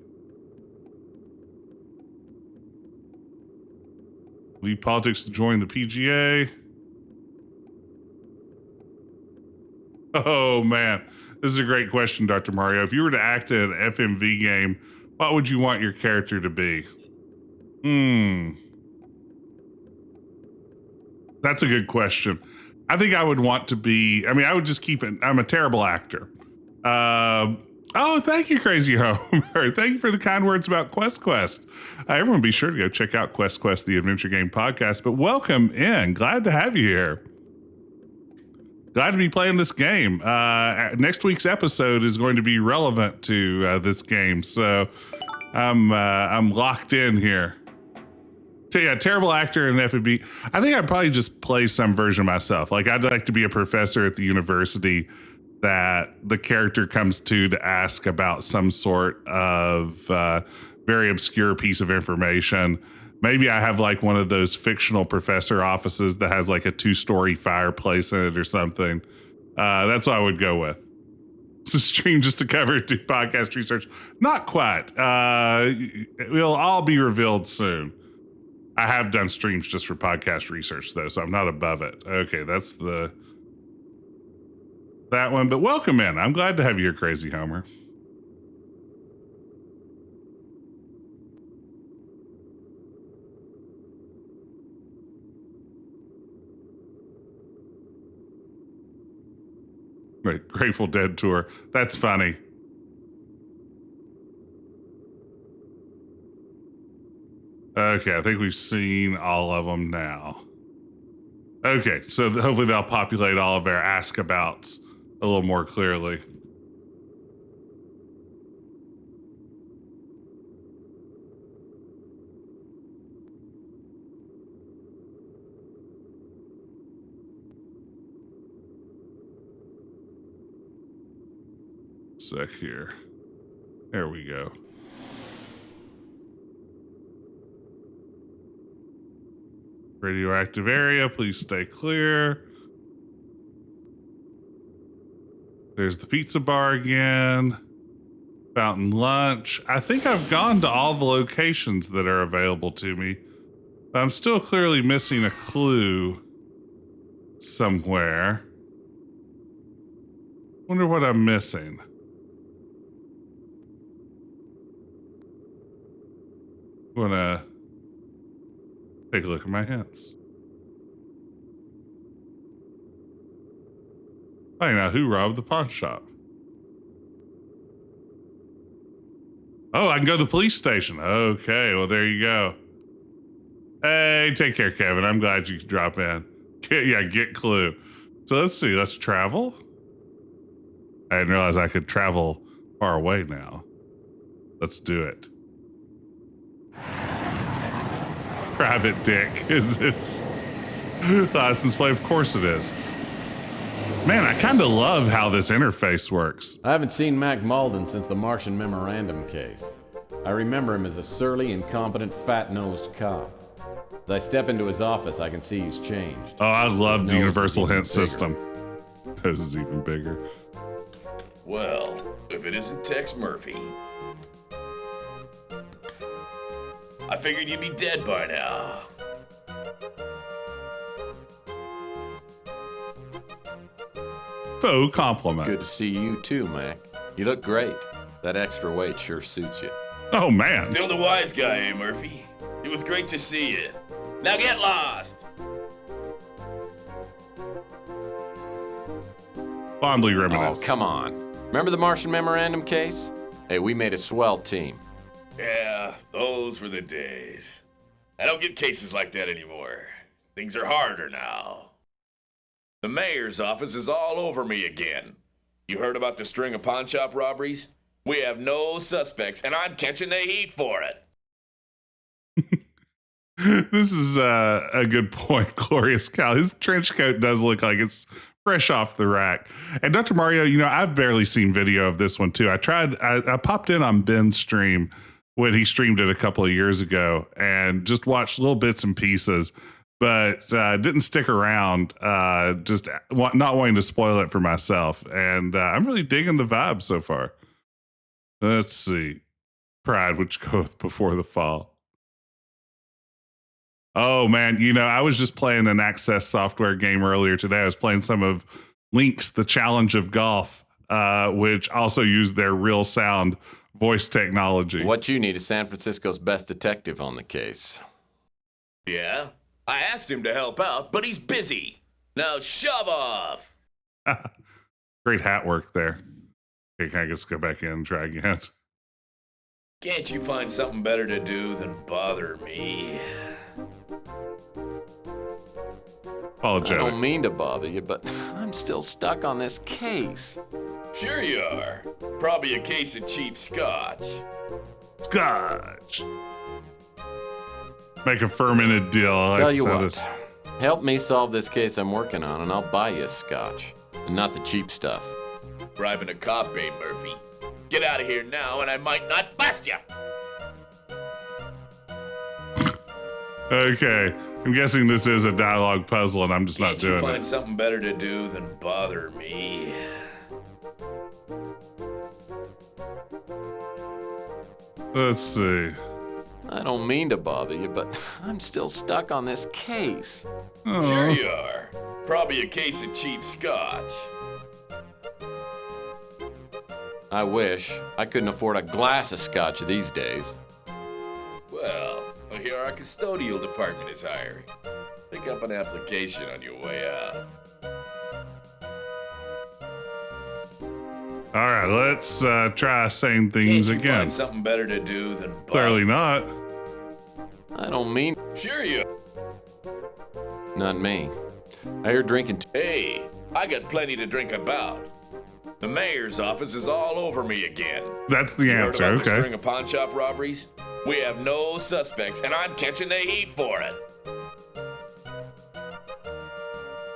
Speaker 1: Leave politics to join the PGA. Oh man, this is a great question, Dr. Mario. If you were to act in an FMV game, what would you want your character to be? That's a good question. I think I would want to be, I would just keep it. I'm a terrible actor. Oh, thank you, Crazy Homer. Thank you for the kind words about Quest. Everyone be sure to go check out Quest, the adventure game podcast. But welcome in. Glad to have you here. Glad to be playing this game. Next week's episode is going to be relevant to this game. So I'm locked in here. Yeah, terrible actor in FMV. I think I'd probably just play some version of myself. Like I'd like to be a professor at the university that the character comes to ask about some sort of very obscure piece of information. Maybe I have like one of those fictional professor offices that has like a 2-story fireplace in it or something. That's what I would go with. It's a stream just to cover do podcast research. Not quite. It'll all be revealed soon. I have done streams just for podcast research though, so I'm not above it. Okay, that's that one. But welcome in. I'm glad to have you here, Crazy Homer. Right, Grateful Dead tour. That's funny. Okay, I think we've seen all of them now. Okay, so hopefully they'll populate all of our ask-abouts a little more clearly. Sec here. There we go. Radioactive area, please stay clear. There's the pizza bar again. Fountain lunch. I think I've gone to all the locations that are available to me. But I'm still clearly missing a clue. somewhere. Wonder what I'm missing. Wanna take a look at my hints. Find out who robbed the pawn shop. Oh, I can go to the police station. Okay, well, there you go. Hey, take care, Kevin. I'm glad you could drop in. Get clue. So let's see. Let's travel. I didn't realize I could travel far away now. Let's do it. Private Dick is its license plate. Of course it is. Man, I kind of love how this interface works.
Speaker 3: I haven't seen Mac Malden since the Martian Memorandum case. I remember him as a surly, incompetent, fat-nosed cop. As I step into his office, I can see he's changed.
Speaker 1: Oh, I love
Speaker 3: His
Speaker 1: the
Speaker 3: nose
Speaker 1: universal
Speaker 3: is even
Speaker 1: hint
Speaker 3: bigger.
Speaker 1: system. This is even bigger.
Speaker 13: Well, if it isn't Tex Murphy. I figured you'd be dead by now.
Speaker 1: Faux compliment.
Speaker 3: Good to see you too, Mac. You look great. That extra weight sure suits you.
Speaker 1: Oh, man.
Speaker 13: Still the wise guy, eh, Murphy? It was great to see you. Now get lost!
Speaker 1: Fondly
Speaker 3: Oh,
Speaker 1: reminisce.
Speaker 3: come on. Remember the Martian Memorandum case? Hey, we made a swell team.
Speaker 13: Yeah, those were the days. I don't get cases like that anymore. Things are harder now. The mayor's office is all over me again. You heard about the string of pawn shop robberies? We have no suspects, and I'm catching the heat for it.
Speaker 1: This is a good point, Glorious Cal. His trench coat does look like it's fresh off the rack. And Dr. Mario, you know, I've barely seen video of this one too. I popped in on Ben's stream when he streamed it a couple of years ago and just watched little bits and pieces, but didn't stick around, just not wanting to spoil it for myself. And I'm really digging the vibe so far. Let's see. Pride, which goeth before the fall. Oh, man. You know, I was just playing an Access software game earlier today. I was playing some of Link's The Challenge of Golf, which also used their real sound voice technology.
Speaker 3: What you need is San Francisco's best detective on the case.
Speaker 13: Yeah? I asked him to help out, but he's busy. Now shove off!
Speaker 1: Great hat work there. Okay, can I just go back in and try again?
Speaker 13: Can't you find something better to do than bother me?
Speaker 1: Apologetic.
Speaker 3: I don't mean to bother you, but I'm still stuck on this case.
Speaker 13: Sure you are. Probably a case of cheap scotch.
Speaker 1: Scotch. Make a fermented deal. I like
Speaker 3: Tell
Speaker 1: to
Speaker 3: you
Speaker 1: say
Speaker 3: what,
Speaker 1: this.
Speaker 3: help me solve this case I'm working on, and I'll buy you a scotch. And not the cheap stuff.
Speaker 13: Bribing a cop, eh, Murphy? Get out of here now, and I might not bust you.
Speaker 1: Okay. I'm guessing this is a dialogue puzzle and I'm just not
Speaker 13: Can't you
Speaker 1: doing
Speaker 13: find
Speaker 1: it.
Speaker 13: something better to do than bother me?
Speaker 1: Let's see.
Speaker 3: I don't mean to bother you, but I'm still stuck on this case.
Speaker 1: Oh.
Speaker 13: Sure you are. Probably a case of cheap scotch.
Speaker 3: I wish. I couldn't afford a glass of scotch these days.
Speaker 13: Well, here our custodial department is hiring. Pick up an application on your way out.
Speaker 1: All right, let's try saying things
Speaker 13: Can't you
Speaker 1: again.
Speaker 13: find something better to do than bother?
Speaker 1: Clearly not.
Speaker 3: I don't mean.
Speaker 13: Sure you.
Speaker 3: Not me. I hear drinking.
Speaker 13: Hey, I got plenty to drink about. The mayor's office is all over me again.
Speaker 1: That's the
Speaker 13: You heard
Speaker 1: answer.
Speaker 13: about the
Speaker 1: Okay.
Speaker 13: string of pawn shop robberies? We have no suspects, and I'm catching the heat for it.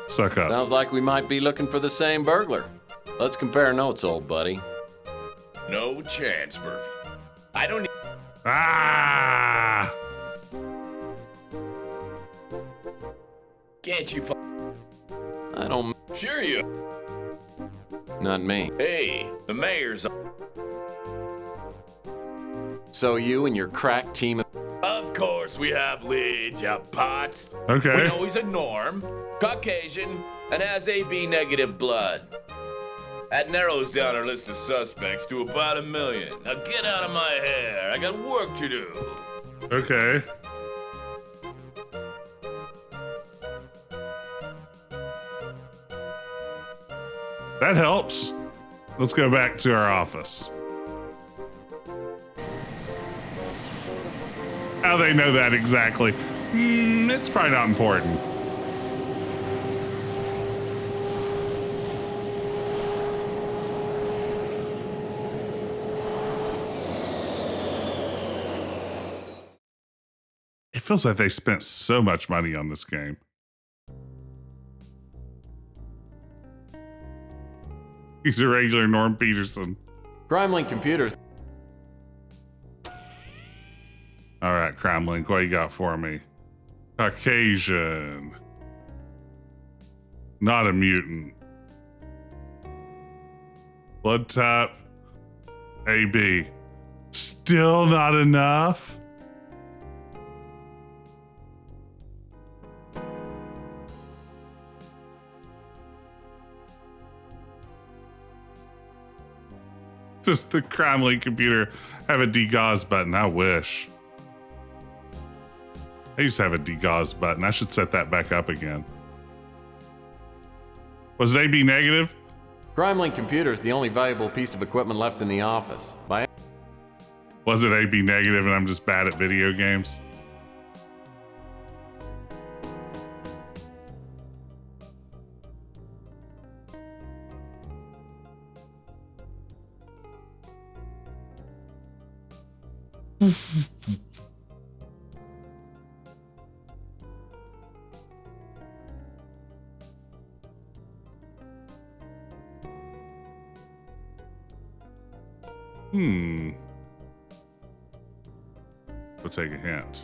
Speaker 1: Suck up.
Speaker 3: Sounds like we might be looking for the same burglar. Let's compare notes, old buddy.
Speaker 13: No chance, Murphy. I don't.
Speaker 1: Ah!
Speaker 13: Can't you find?
Speaker 3: I don't.
Speaker 13: Sure you.
Speaker 3: Not me.
Speaker 13: Hey, the mayor's.
Speaker 3: So you and your crack team.
Speaker 13: Of course, we have leads. You have Potts.
Speaker 1: Okay.
Speaker 13: We know he's a norm, Caucasian, and has AB negative blood. That narrows down our list of suspects to about 1 million. Now get out of my hair. I got work to do.
Speaker 1: Okay. That helps. Let's go back to our office. How they know that exactly? It's probably not important. It feels like they spent so much money on this game. He's a regular Norm Peterson.
Speaker 3: CrimeLink computers.
Speaker 1: All right, CrimeLink, what you got for me? Caucasian. Not a mutant. Blood type. AB. Still not enough? Does the CrimeLink computer have a degauss button? I wish. I used to have a degauss button. I should set that back up again. Was it AB negative?
Speaker 3: CrimeLink computer is the only valuable piece of equipment left in the office.
Speaker 1: Was it AB negative and I'm just bad at video games? We'll take a hint.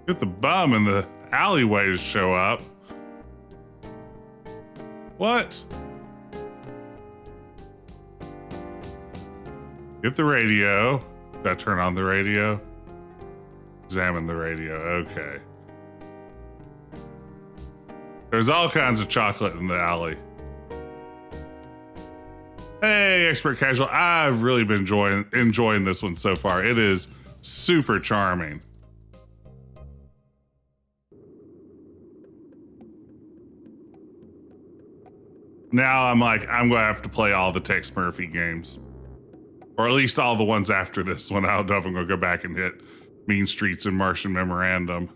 Speaker 1: Get the bum in the alleyway to show up. What? Get the radio. Did I turn on the radio? Examine the radio. Okay. There's all kinds of chocolate in the alley. Hey, Expert Casual. I've really been enjoying this one so far. It is super charming. Now I'm like, I'm going to have to play all the Tex Murphy games. Or at least all the ones after this one. I don't know if I'm going to go back and hit Mean Streets and Martian Memorandum.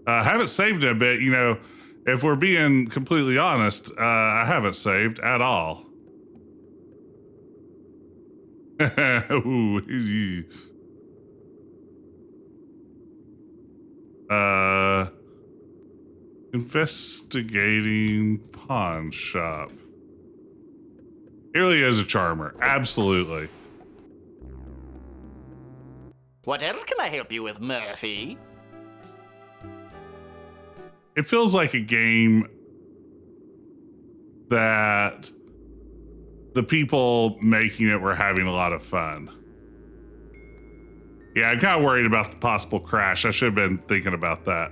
Speaker 1: I haven't saved it a bit. You know, if we're being completely honest, I haven't saved at all. Ooh, investigating pawn shop. He really is a charmer. Absolutely.
Speaker 10: What else can I help you with, Murphy?
Speaker 1: It feels like a game that the people making it were having a lot of fun. Yeah, I'm kind of worried about the possible crash. I should have been thinking about that.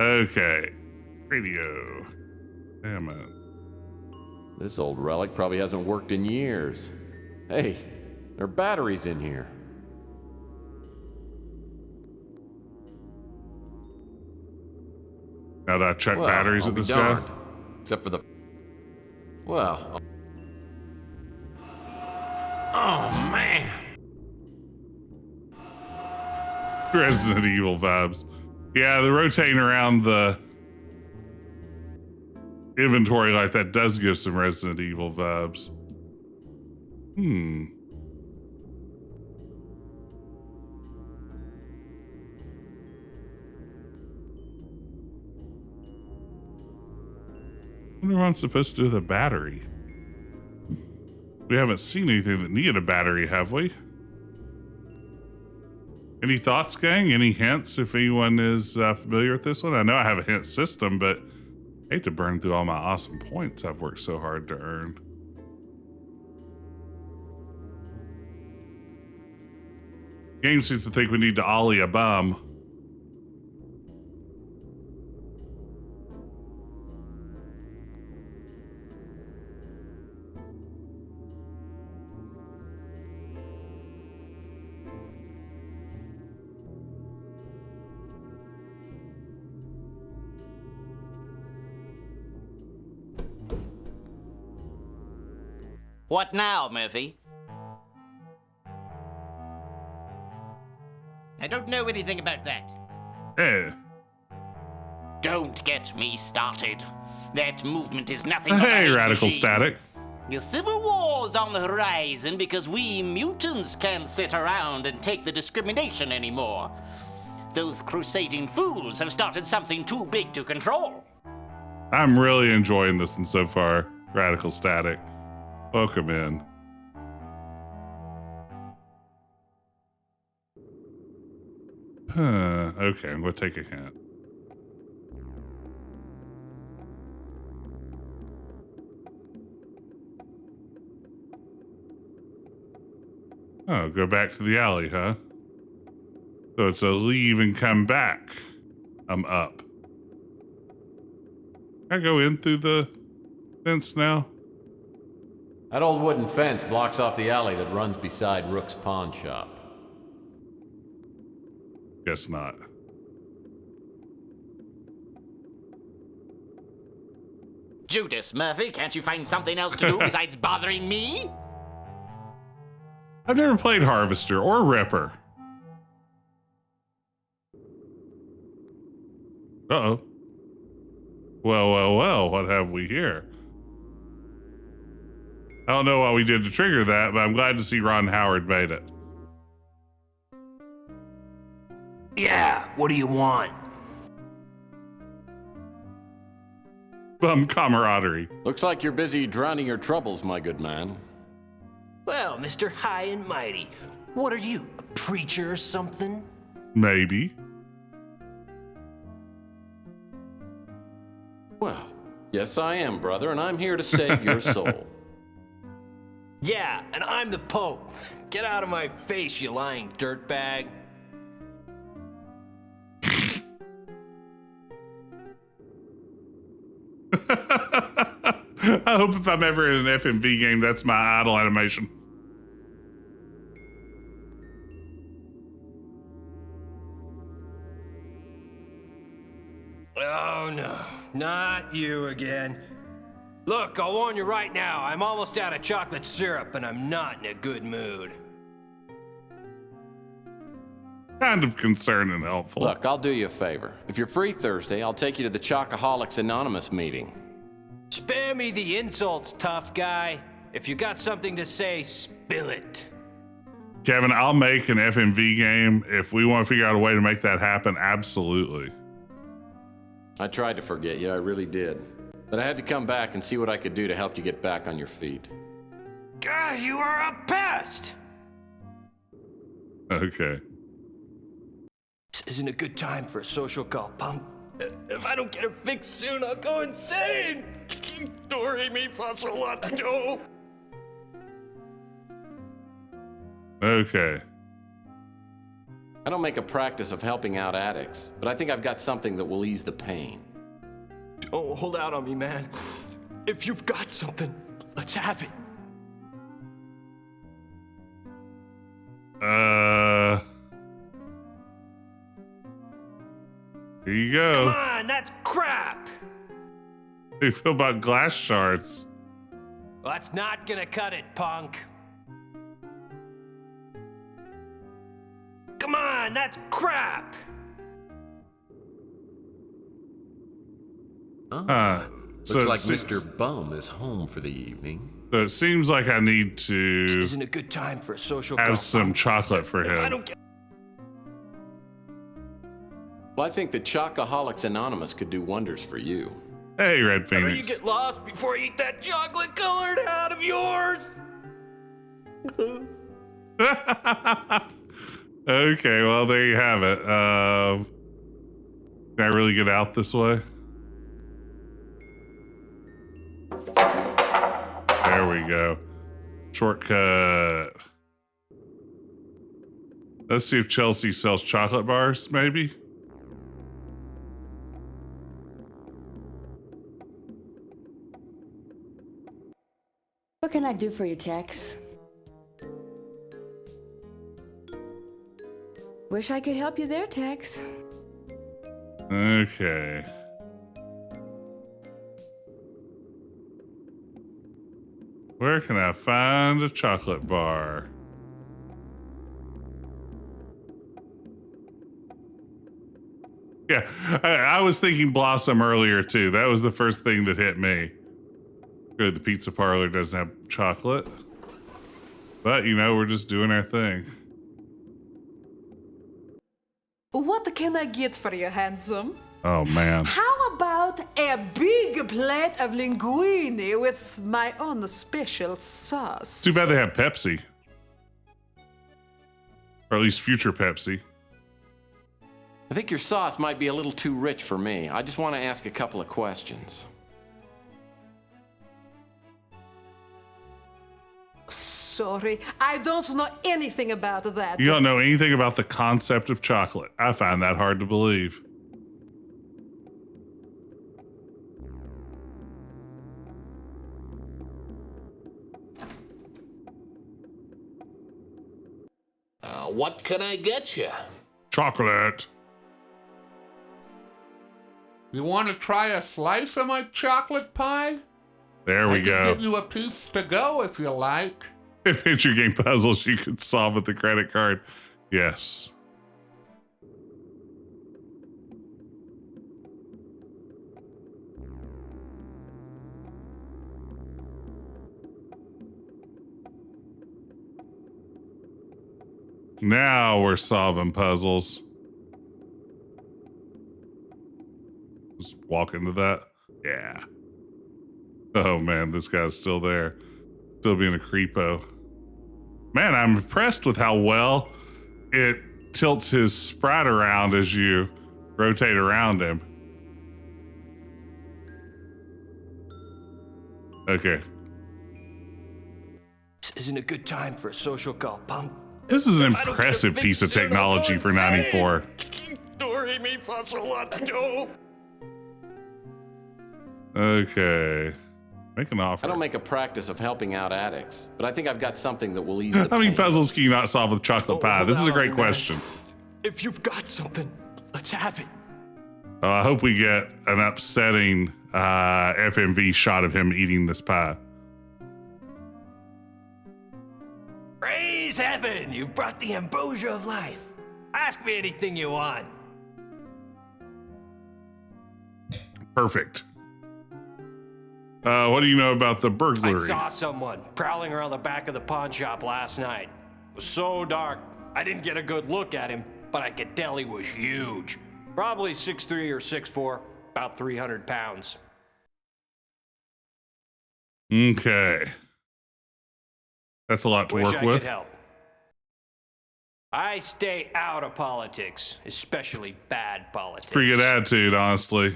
Speaker 1: Okay. Radio. Damn it.
Speaker 3: This old relic probably hasn't worked in years. Hey, there are batteries in here.
Speaker 1: Now that I check
Speaker 3: Well,
Speaker 1: batteries
Speaker 3: I'll
Speaker 1: at
Speaker 3: be
Speaker 1: this guy.
Speaker 3: darned. Except for the... Well... Oh, man.
Speaker 1: Resident Evil vibes. Yeah, the rotating around the inventory like that does give some Resident Evil vibes. I wonder what I'm supposed to do with a battery. We haven't seen anything that needed a battery, have we? Any thoughts, gang? Any hints if anyone is familiar with this one? I know I have a hint system, but Hate to burn through all my awesome points I've worked so hard to earn. Game seems to think we need to ollie a bum.
Speaker 10: What now, Murphy? I don't know anything about that.
Speaker 1: Hey.
Speaker 10: Don't get me started. That movement is nothing but
Speaker 1: Hey,
Speaker 10: a
Speaker 1: Radical
Speaker 10: machine.
Speaker 1: Static.
Speaker 10: The Civil War's on the horizon because we mutants can't sit around and take the discrimination anymore. Those crusading fools have started something too big to control.
Speaker 1: I'm really enjoying this one so far, Radical Static. Welcome in. Okay, I'm going to take a hint. Oh, go back to the alley, huh? So it's a leave and come back. I'm up. Can I go in through the fence now?
Speaker 3: That old wooden fence blocks off the alley that runs beside Rook's pawn shop.
Speaker 1: Guess not.
Speaker 10: Judas, Murphy, can't you find something else to do besides bothering me?
Speaker 1: I've never played Harvester or Ripper. Uh-oh. Well, what have we here? I don't know what we did to trigger that, but I'm glad to see Ron Howard made it.
Speaker 14: Yeah, what do you want?
Speaker 1: Bum camaraderie.
Speaker 3: Looks like you're busy drowning your troubles, my good man.
Speaker 14: Well, Mr. High and Mighty, what are you, a preacher or something?
Speaker 1: Maybe.
Speaker 3: Well, yes I am, brother, and I'm here to save your soul.
Speaker 14: Yeah, and I'm the Pope. Get out of my face, you lying dirtbag.
Speaker 1: I hope if I'm ever in an FMV game, that's my idle animation.
Speaker 14: Oh no, not you again. Look, I'll warn you right now, I'm almost out of chocolate syrup and I'm not in a good mood.
Speaker 1: Kind of concerned and helpful.
Speaker 3: Look, I'll do you a favor. If you're free Thursday, I'll take you to the Chocoholics Anonymous meeting.
Speaker 14: Spare me the insults, tough guy. If you got something to say, spill it.
Speaker 1: Kevin, I'll make an FMV game. If we want to figure out a way to make that happen, absolutely.
Speaker 3: I tried to forget you, I really did. But I had to come back and see what I could do to help you get back on your feet.
Speaker 14: God, you are a pest!
Speaker 1: Okay.
Speaker 14: This isn't a good time for a social call, punk. If I don't get her fixed soon, I'll go insane! Doré mi faccio latito!
Speaker 1: Okay.
Speaker 3: I don't make a practice of helping out addicts, but I think I've got something that will ease the pain.
Speaker 14: Don't hold out on me, man. If you've got something, let's have it.
Speaker 1: Here you go.
Speaker 14: Come on, that's crap!
Speaker 1: How do you feel about glass shards?
Speaker 14: Well, that's not gonna cut it, punk. Come on, that's crap!
Speaker 3: Oh,
Speaker 1: So
Speaker 3: looks like
Speaker 1: it
Speaker 3: Mr. Bum is home for the evening.
Speaker 1: So it seems like I need
Speaker 14: This
Speaker 1: to
Speaker 14: isn't a good time for a social
Speaker 1: have
Speaker 14: call,
Speaker 1: some
Speaker 14: punk.
Speaker 1: chocolate for
Speaker 14: If I
Speaker 1: him.
Speaker 14: don't get...
Speaker 3: Well, I think the Chocoholics Anonymous could do wonders for you.
Speaker 1: Hey, Red
Speaker 14: Better you
Speaker 1: Phoenix.
Speaker 14: get lost before I eat that chocolate-colored hat of yours!
Speaker 1: Okay, well, there you have it. Can I really get out this way? go. Shortcut. Let's see if Chelsea sells chocolate bars, maybe.
Speaker 8: What can I do for you, Tex? Wish I could help you there, Tex.
Speaker 1: Okay. Where can I find a chocolate bar? Yeah, I was thinking Blossom earlier too. That was the first thing that hit me. Good, the pizza parlor doesn't have chocolate. But, you know, we're just doing our thing.
Speaker 11: What can I get for you, handsome?
Speaker 1: Oh, man.
Speaker 11: How about a big plate of linguine with my own special sauce?
Speaker 1: Too bad they have Pepsi. Or at least future Pepsi.
Speaker 3: I think your sauce might be a little too rich for me. I just want to ask a couple of questions.
Speaker 11: Sorry, I don't know anything about that.
Speaker 1: You don't know anything about the concept of chocolate. I find that hard to believe.
Speaker 12: What can I get you?
Speaker 1: Chocolate.
Speaker 2: You want to try a slice of my chocolate pie?
Speaker 1: There we
Speaker 2: I
Speaker 1: go.
Speaker 2: can give you a piece to go if you like.
Speaker 1: Adventure game puzzles you could solve with the credit card. Yes. Now we're solving puzzles. Just walk into that. Yeah. Oh man, this guy's still there. Still being a creepo. Man, I'm impressed with how well it tilts his sprite around as you rotate around him. Okay.
Speaker 14: This isn't a good time for a social call, punk.
Speaker 1: This is an impressive piece of technology for 94. Okay. Make an offer.
Speaker 3: I don't make a practice of helping out addicts, but I think I've got something that will ease the
Speaker 1: How many
Speaker 3: pain.
Speaker 1: puzzles can you not solve with chocolate pie? This is a great question.
Speaker 14: If you've got something, let's have it.
Speaker 1: I hope we get an upsetting FMV shot of him eating this pie.
Speaker 14: Praise heaven, you've brought the ambrosia of life. Ask me anything you want.
Speaker 1: Perfect. What do you know about the burglary?
Speaker 14: I saw someone prowling around the back of the pawn shop last night. It was so dark, I didn't get a good look at him, but I could tell he was huge. Probably 6'3" or 6'4", about 300 pounds.
Speaker 1: Okay. That's a lot to
Speaker 14: Wish
Speaker 1: work
Speaker 14: I
Speaker 1: with.
Speaker 14: could help. I stay out of politics, especially bad politics.
Speaker 1: Pretty good attitude, honestly.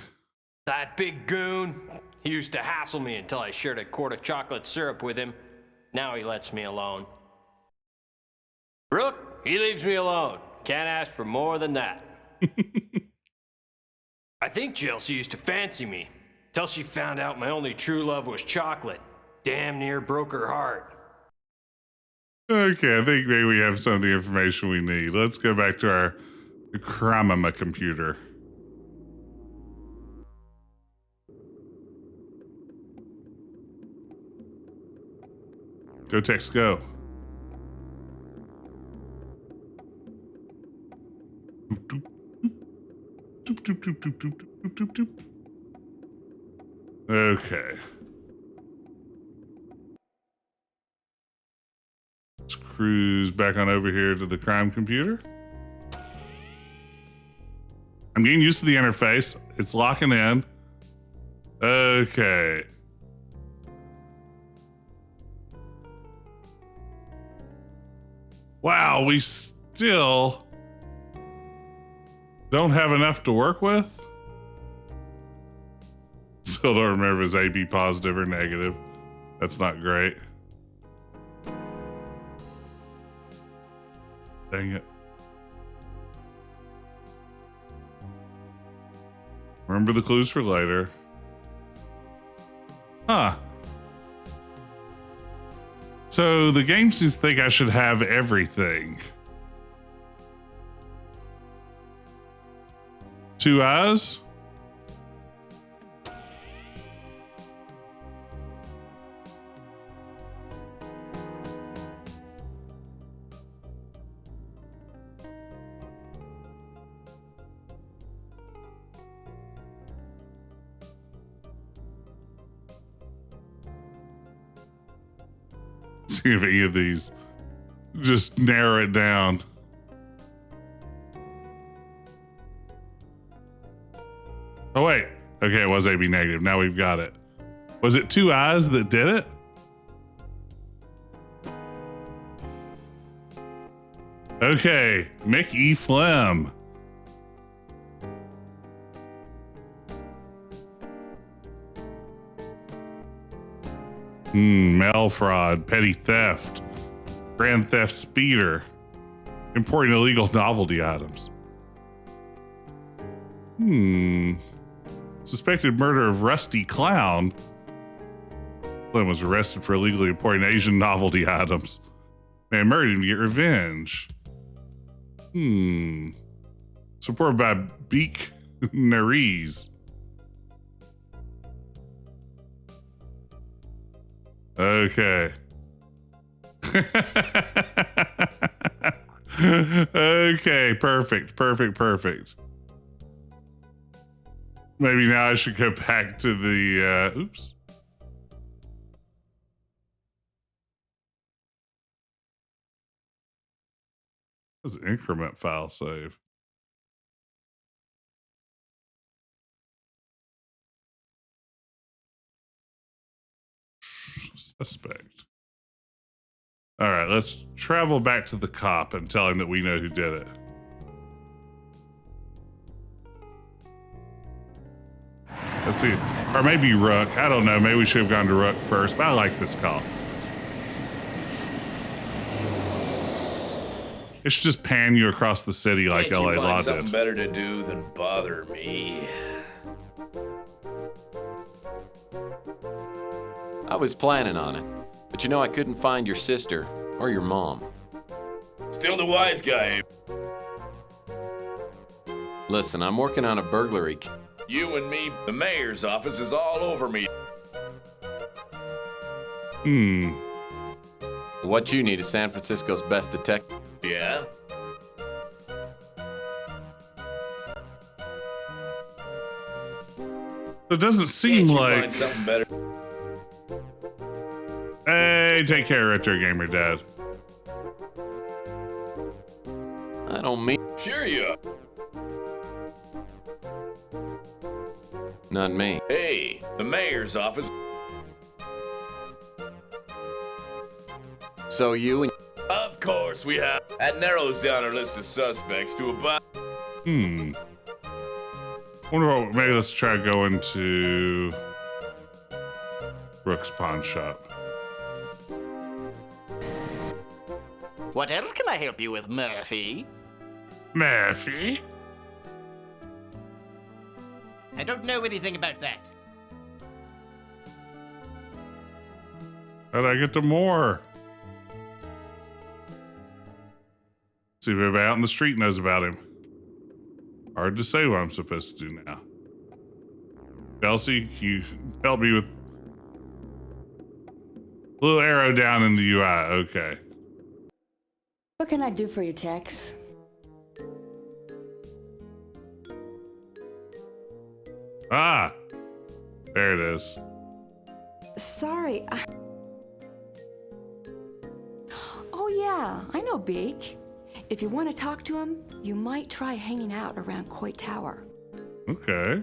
Speaker 14: That big goon, he used to hassle me until I shared a quart of chocolate syrup with him. Now he lets me alone. Brooke, he leaves me alone. Can't ask for more than that. I think Chelsea used to fancy me, till she found out my only true love was chocolate. Damn near broke her heart.
Speaker 1: Okay, I think maybe we have some of the information we need. Let's go back to our Cramama computer. Go, Tex, go. Okay. Let's cruise back on over here to the crime computer. I'm getting used to the interface. It's locking in. Okay. Wow, we still don't have enough to work with. Still don't remember if it's AB positive or negative. That's not great. Dang it. Remember the clues for later. Huh. So the game seems to think I should have everything. 2 eyes? See if any of these just narrow it down. Oh, wait. Okay, it was AB negative. Now we've got it. Was it 2 eyes that did it? Okay, Mick E. Flem. Mail fraud, petty theft, grand theft speeder, importing illegal novelty items. Suspected murder of Rusty Clown. Flynn was arrested for illegally importing Asian novelty items. Man murdered him to get revenge. Supported by Beak Nariz. Okay. Okay, perfect. Maybe now I should go back to the, oops. That's an increment file save. Suspect. All right, let's travel back to the cop and tell him that we know who did it. Let's see. Or maybe Rook. I don't know. Maybe we should have gone to Rook first, but I like this call. It should just pan you across the city like
Speaker 13: Can't
Speaker 1: LA
Speaker 13: you
Speaker 1: Law
Speaker 13: find something
Speaker 1: did.
Speaker 13: better to do than bother me?
Speaker 3: I was planning on it, but you know I couldn't find your sister or your mom.
Speaker 13: Still the wise guy.
Speaker 3: Listen, I'm working on a burglary.
Speaker 13: You and me, the mayor's office is all over me.
Speaker 3: What you need is San Francisco's best detective.
Speaker 13: Yeah?
Speaker 1: It doesn't seem
Speaker 13: Can't you
Speaker 1: like.
Speaker 13: find something better?
Speaker 1: Hey, take care, Retro Gamer Dad.
Speaker 3: I don't mean.
Speaker 13: Sure you are.
Speaker 3: Not me.
Speaker 13: Hey, the mayor's office.
Speaker 3: So you and.
Speaker 13: Of course we have. That narrows down our list of suspects to about.
Speaker 1: Wonder what, maybe let's try going to Brooks Pawn Shop.
Speaker 10: What else can I help you with, Murphy?
Speaker 1: Murphy?
Speaker 10: I don't know anything about that.
Speaker 1: How'd I get to more? See if everybody out in the street knows about him. Hard to say what I'm supposed to do now. Chelsea, you help me with a little arrow down in the UI. Okay.
Speaker 8: What can I do for you, Tex?
Speaker 1: Ah, there it is.
Speaker 8: Sorry. Oh, yeah, I know Beak. If you want to talk to him, you might try hanging out around Coit Tower.
Speaker 1: Okay.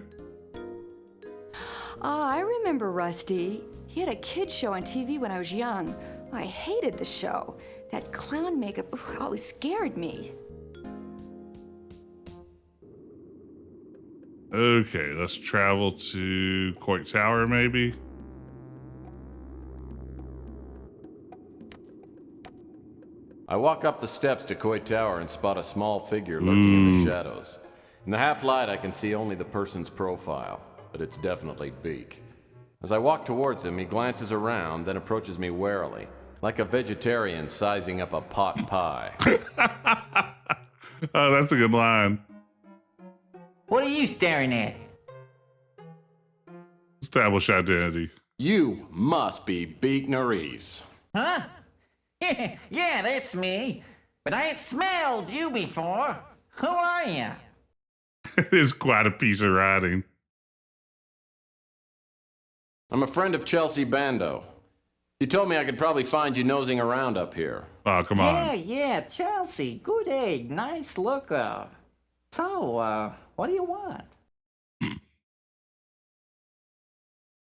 Speaker 8: I remember Rusty. He had a kid show on TV when I was young. I hated the show. That clown makeup always scared me.
Speaker 1: Okay, let's travel to Coit Tower, maybe.
Speaker 3: I walk up the steps to Koi Tower and spot a small figure lurking in the shadows. In the half-light, I can see only the person's profile, but it's definitely Beak. As I walk towards him, he glances around, then approaches me warily, like a vegetarian sizing up a pot pie.
Speaker 1: Oh, that's a good line.
Speaker 10: What are you staring at?
Speaker 1: Establish identity.
Speaker 3: You must be Beak Nerys.
Speaker 10: Huh? Yeah, that's me. But I ain't smelled you before. Who are you?
Speaker 1: It is quite a piece of writing.
Speaker 3: I'm a friend of Chelsea Bando. You told me I could probably find you nosing around up here.
Speaker 1: Oh, come on.
Speaker 10: Yeah, Chelsea. Good egg. Nice looker. So, what do you want?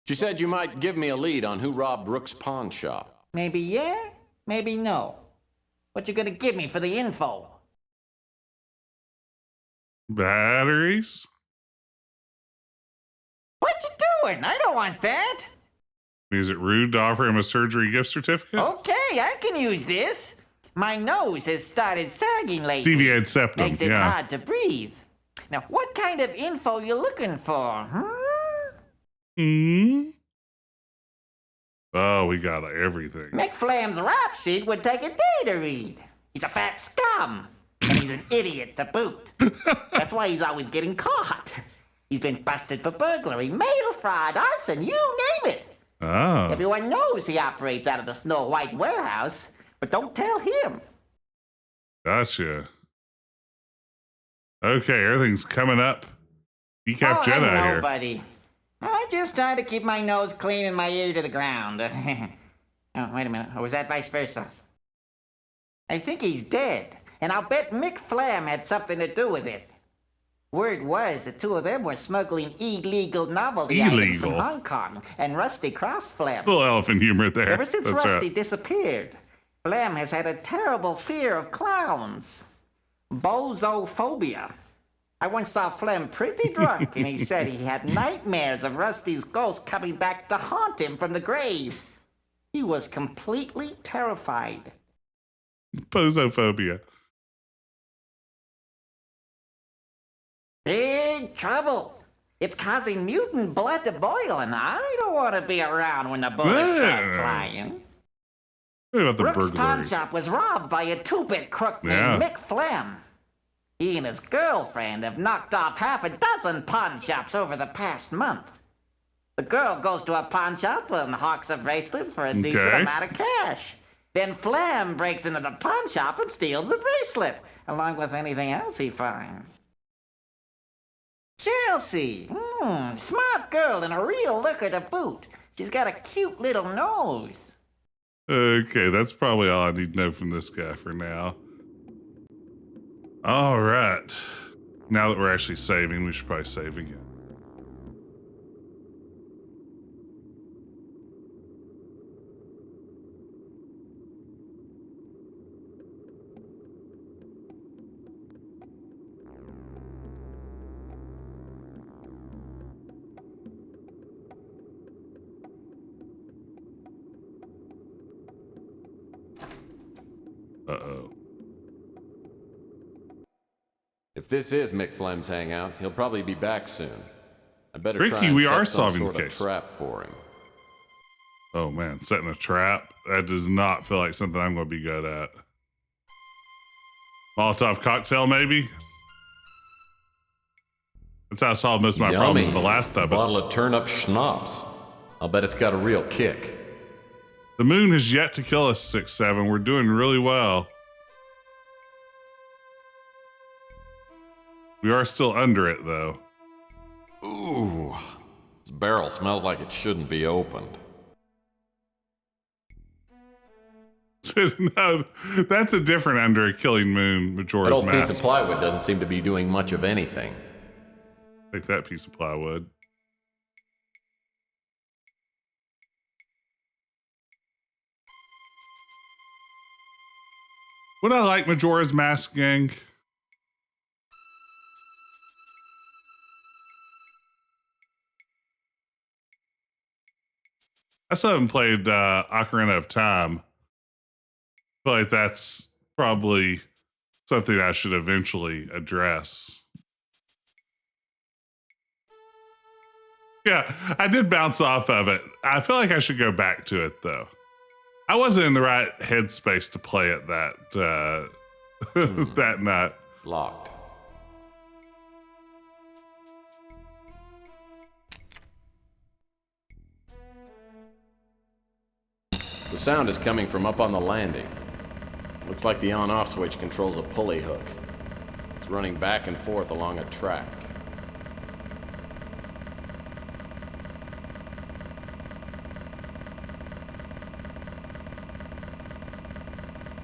Speaker 3: She said you might give me a lead on who robbed Rook's pawn shop.
Speaker 10: Maybe yeah, maybe no. What you gonna give me for the info?
Speaker 1: Batteries?
Speaker 10: What you doing? I don't want that.
Speaker 1: Is it rude to offer him a surgery gift certificate?
Speaker 10: Okay, I can use this. My nose has started sagging lately.
Speaker 1: Deviated septum,
Speaker 10: Makes it
Speaker 1: yeah.
Speaker 10: hard to breathe. Now, what kind of info you looking for,
Speaker 1: Oh, we got everything.
Speaker 10: McFlam's rap sheet would take a day to read. He's a fat scum, and he's an idiot to boot. That's why he's always getting caught. He's been busted for burglary, mail fraud, arson, you name it.
Speaker 1: Oh.
Speaker 10: Everyone knows he operates out of the Snow White warehouse, but don't tell him.
Speaker 1: Gotcha. Okay, everything's coming up. Decaf Jedi
Speaker 10: I know,
Speaker 1: here.
Speaker 10: buddy. I just try to keep my nose clean and my ear to the ground. Oh, wait a minute. Or was that vice versa? I think he's dead, and I'll bet Mick Flam had something to do with it. Word was the two of them were smuggling illegal novelty items from Hong Kong, and Rusty crossed Flam.
Speaker 1: Little elephant humor there.
Speaker 10: Ever since
Speaker 1: That's
Speaker 10: Rusty
Speaker 1: right.
Speaker 10: disappeared, Flam has had a terrible fear of clowns. Bozophobia. I once saw Flem pretty drunk, and he said he had nightmares of Rusty's ghost coming back to haunt him from the grave. He was completely terrified.
Speaker 1: Posophobia.
Speaker 10: Big trouble. It's causing mutant blood to boil, and I don't want to be around when the bullets start flying.
Speaker 1: What about the
Speaker 10: Rook's pawn
Speaker 1: burglary?
Speaker 10: shop was robbed by a two-bit crook named Mick Flem. He and his girlfriend have knocked off half a dozen pawn shops over the past month. The girl goes to a pawn shop and hawks a bracelet for a decent amount of cash. Then Flem breaks into the pawn shop and steals the bracelet, along with anything else he finds. Chelsea, smart girl and a real looker to boot. She's got a cute little nose.
Speaker 1: Okay, that's probably all I need to know from this guy for now. All right. Now that we're actually saving, we should probably save again. Uh-oh.
Speaker 3: If this is Mick Flem's hangout, he'll probably be back soon. I better
Speaker 1: Ricky,
Speaker 3: try and
Speaker 1: we
Speaker 3: set
Speaker 1: are
Speaker 3: some
Speaker 1: solving
Speaker 3: sort
Speaker 1: the
Speaker 3: of
Speaker 1: case.
Speaker 3: trap for him.
Speaker 1: Oh man, setting a trap? That does not feel like something I'm going to be good at. Molotov cocktail, maybe? That's how I solved most of my problems in The Last of Us.
Speaker 3: Bottle of turnip schnapps. I'll bet it's got a real kick.
Speaker 1: The moon has yet to kill us, 6-7. We're doing really well. We are still under it, though.
Speaker 3: Ooh, this barrel smells like it shouldn't be opened.
Speaker 1: No, that's a different under a killing moon,
Speaker 3: That
Speaker 1: Majora's
Speaker 3: old
Speaker 1: Mask.
Speaker 3: piece of plywood doesn't seem to be doing much of anything.
Speaker 1: Take that piece of plywood. Would I like Majora's Mask, gang? I still haven't played Ocarina of Time. I feel like that's probably something I should eventually address. Yeah, I did bounce off of it. I feel like I should go back to it, though. I wasn't in the right headspace to play it that that night.
Speaker 3: Locked. The sound is coming from up on the landing. Looks like the on-off switch controls a pulley hook. It's running back and forth along a track.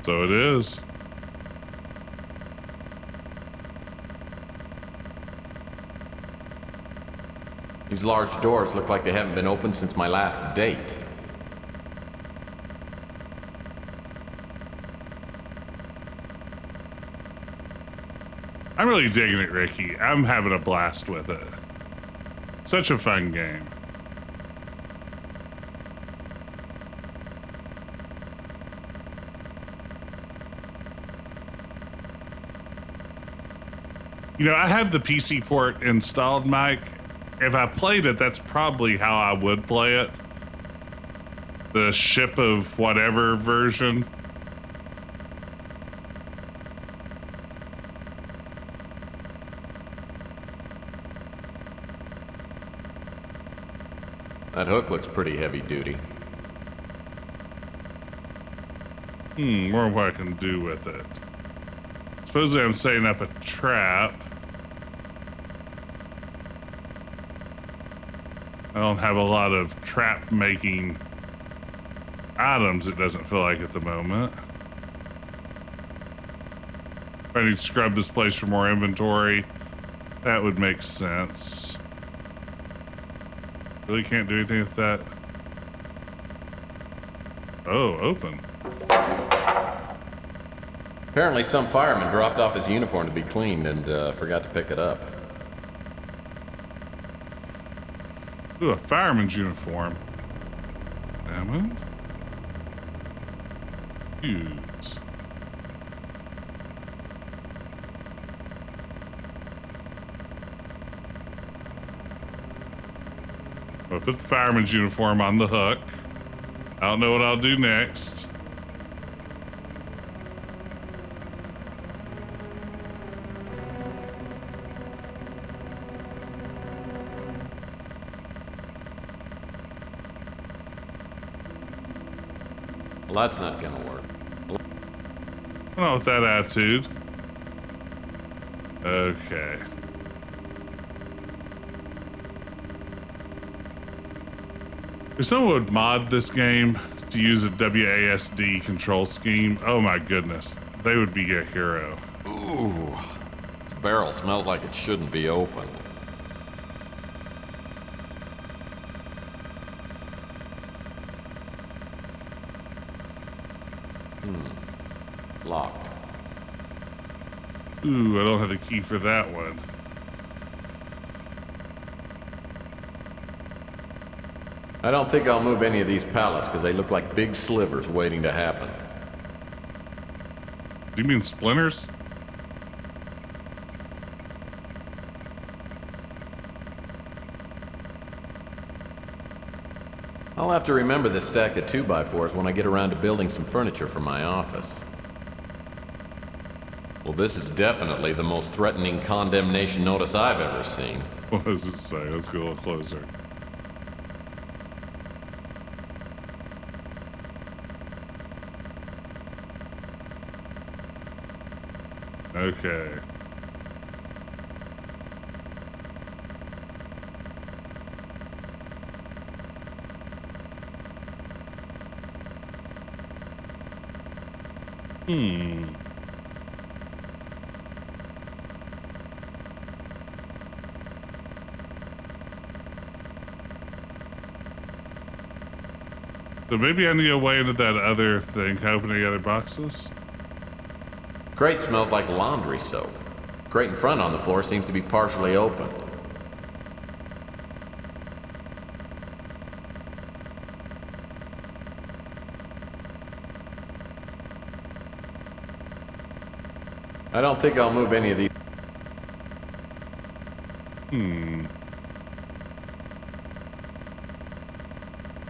Speaker 1: So it is.
Speaker 3: These large doors look like they haven't been opened since my last date.
Speaker 1: I'm really digging it, Ricky. I'm having a blast with it. Such a fun game. You know, I have the PC port installed, Mike. If I played it, that's probably how I would play it. The ship of whatever version.
Speaker 3: That hook looks pretty heavy duty.
Speaker 1: More what I can do with it. Supposedly I'm setting up a trap. I don't have a lot of trap making items, it doesn't feel like at the moment. If I need to scrub this place for more inventory, that would make sense. Really can't do anything with that. Oh, open.
Speaker 3: Apparently some fireman dropped off his uniform to be cleaned and forgot to pick it up.
Speaker 1: Ooh, a fireman's uniform. Damn it. Huge. I'll put the fireman's uniform on the hook. I don't know what I'll do next.
Speaker 3: Well, that's not gonna work.
Speaker 1: Not with that attitude. Okay. If someone would mod this game to use a WASD control scheme, oh my goodness, they would be a hero.
Speaker 3: Ooh, this barrel smells like it shouldn't be opened. Locked.
Speaker 1: Ooh, I don't have the key for that one.
Speaker 3: I don't think I'll move any of these pallets because they look like big slivers waiting to happen.
Speaker 1: Do you mean splinters?
Speaker 3: I'll have to remember this stack of 2x4s when I get around to building some furniture for my office. Well, this is definitely the most threatening condemnation notice I've ever seen.
Speaker 1: What does it say? Let's go a little closer. Okay. So maybe I need a way into that other thing. Can I open any other boxes?
Speaker 3: Crate smells like laundry soap. Crate in front on the floor seems to be partially open. I don't think I'll move any of these.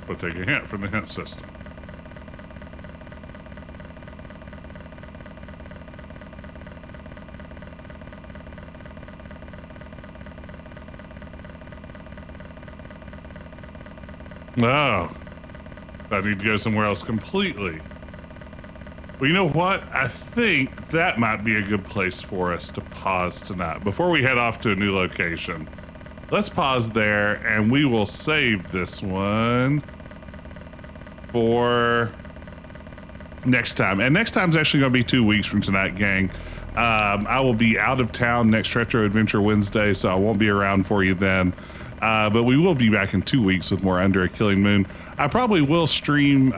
Speaker 1: We'll take a hint from the hint system. Oh, I need to go somewhere else completely. Well, you know what? I think that might be a good place for us to pause tonight. Before we head off to a new location, let's pause there and we will save this one for next time. And next time's actually going to be 2 weeks from tonight, gang. I will be out of town next Retro Adventure Wednesday, so I won't be around for you then. But we will be back in 2 weeks with more Under a Killing Moon. I probably will stream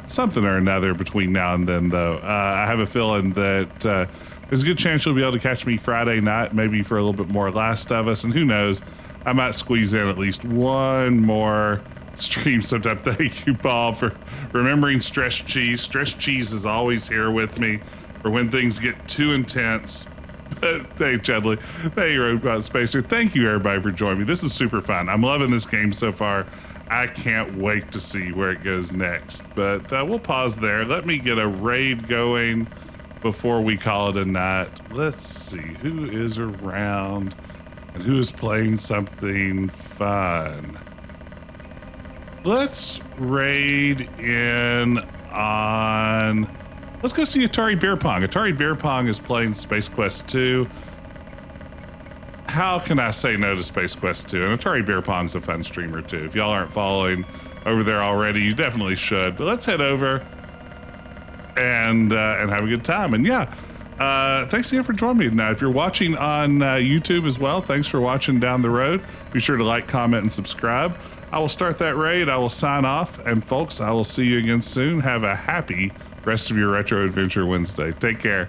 Speaker 1: something or another between now and then, though. I have a feeling that there's a good chance you'll be able to catch me Friday night, maybe for a little bit more Last of Us, and who knows, I might squeeze in at least one more stream sometime. Thank you, Paul, for remembering Stress Cheese. Stress Cheese is always here with me for when things get too intense. Hey, Chudley. Hey, Robot Spacer. Thank you, everybody, for joining me. This is super fun. I'm loving this game so far. I can't wait to see where it goes next. But we'll pause there. Let me get a raid going before we call it a night. Let's see who is around and who is playing something fun. Let's raid in on... Let's go see Atari Beer Pong. Atari Beer Pong is playing Space Quest 2. How can I say no to Space Quest 2? And Atari Beer Pong's a fun streamer too. If y'all aren't following over there already, you definitely should. But let's head over and have a good time. And yeah, thanks again for joining me tonight. If you're watching on YouTube as well, thanks for watching down the road. Be sure to like, comment, and subscribe. I will start that raid. I will sign off. And folks, I will see you again soon. Have a happy rest of your Retro Adventure Wednesday. Take care.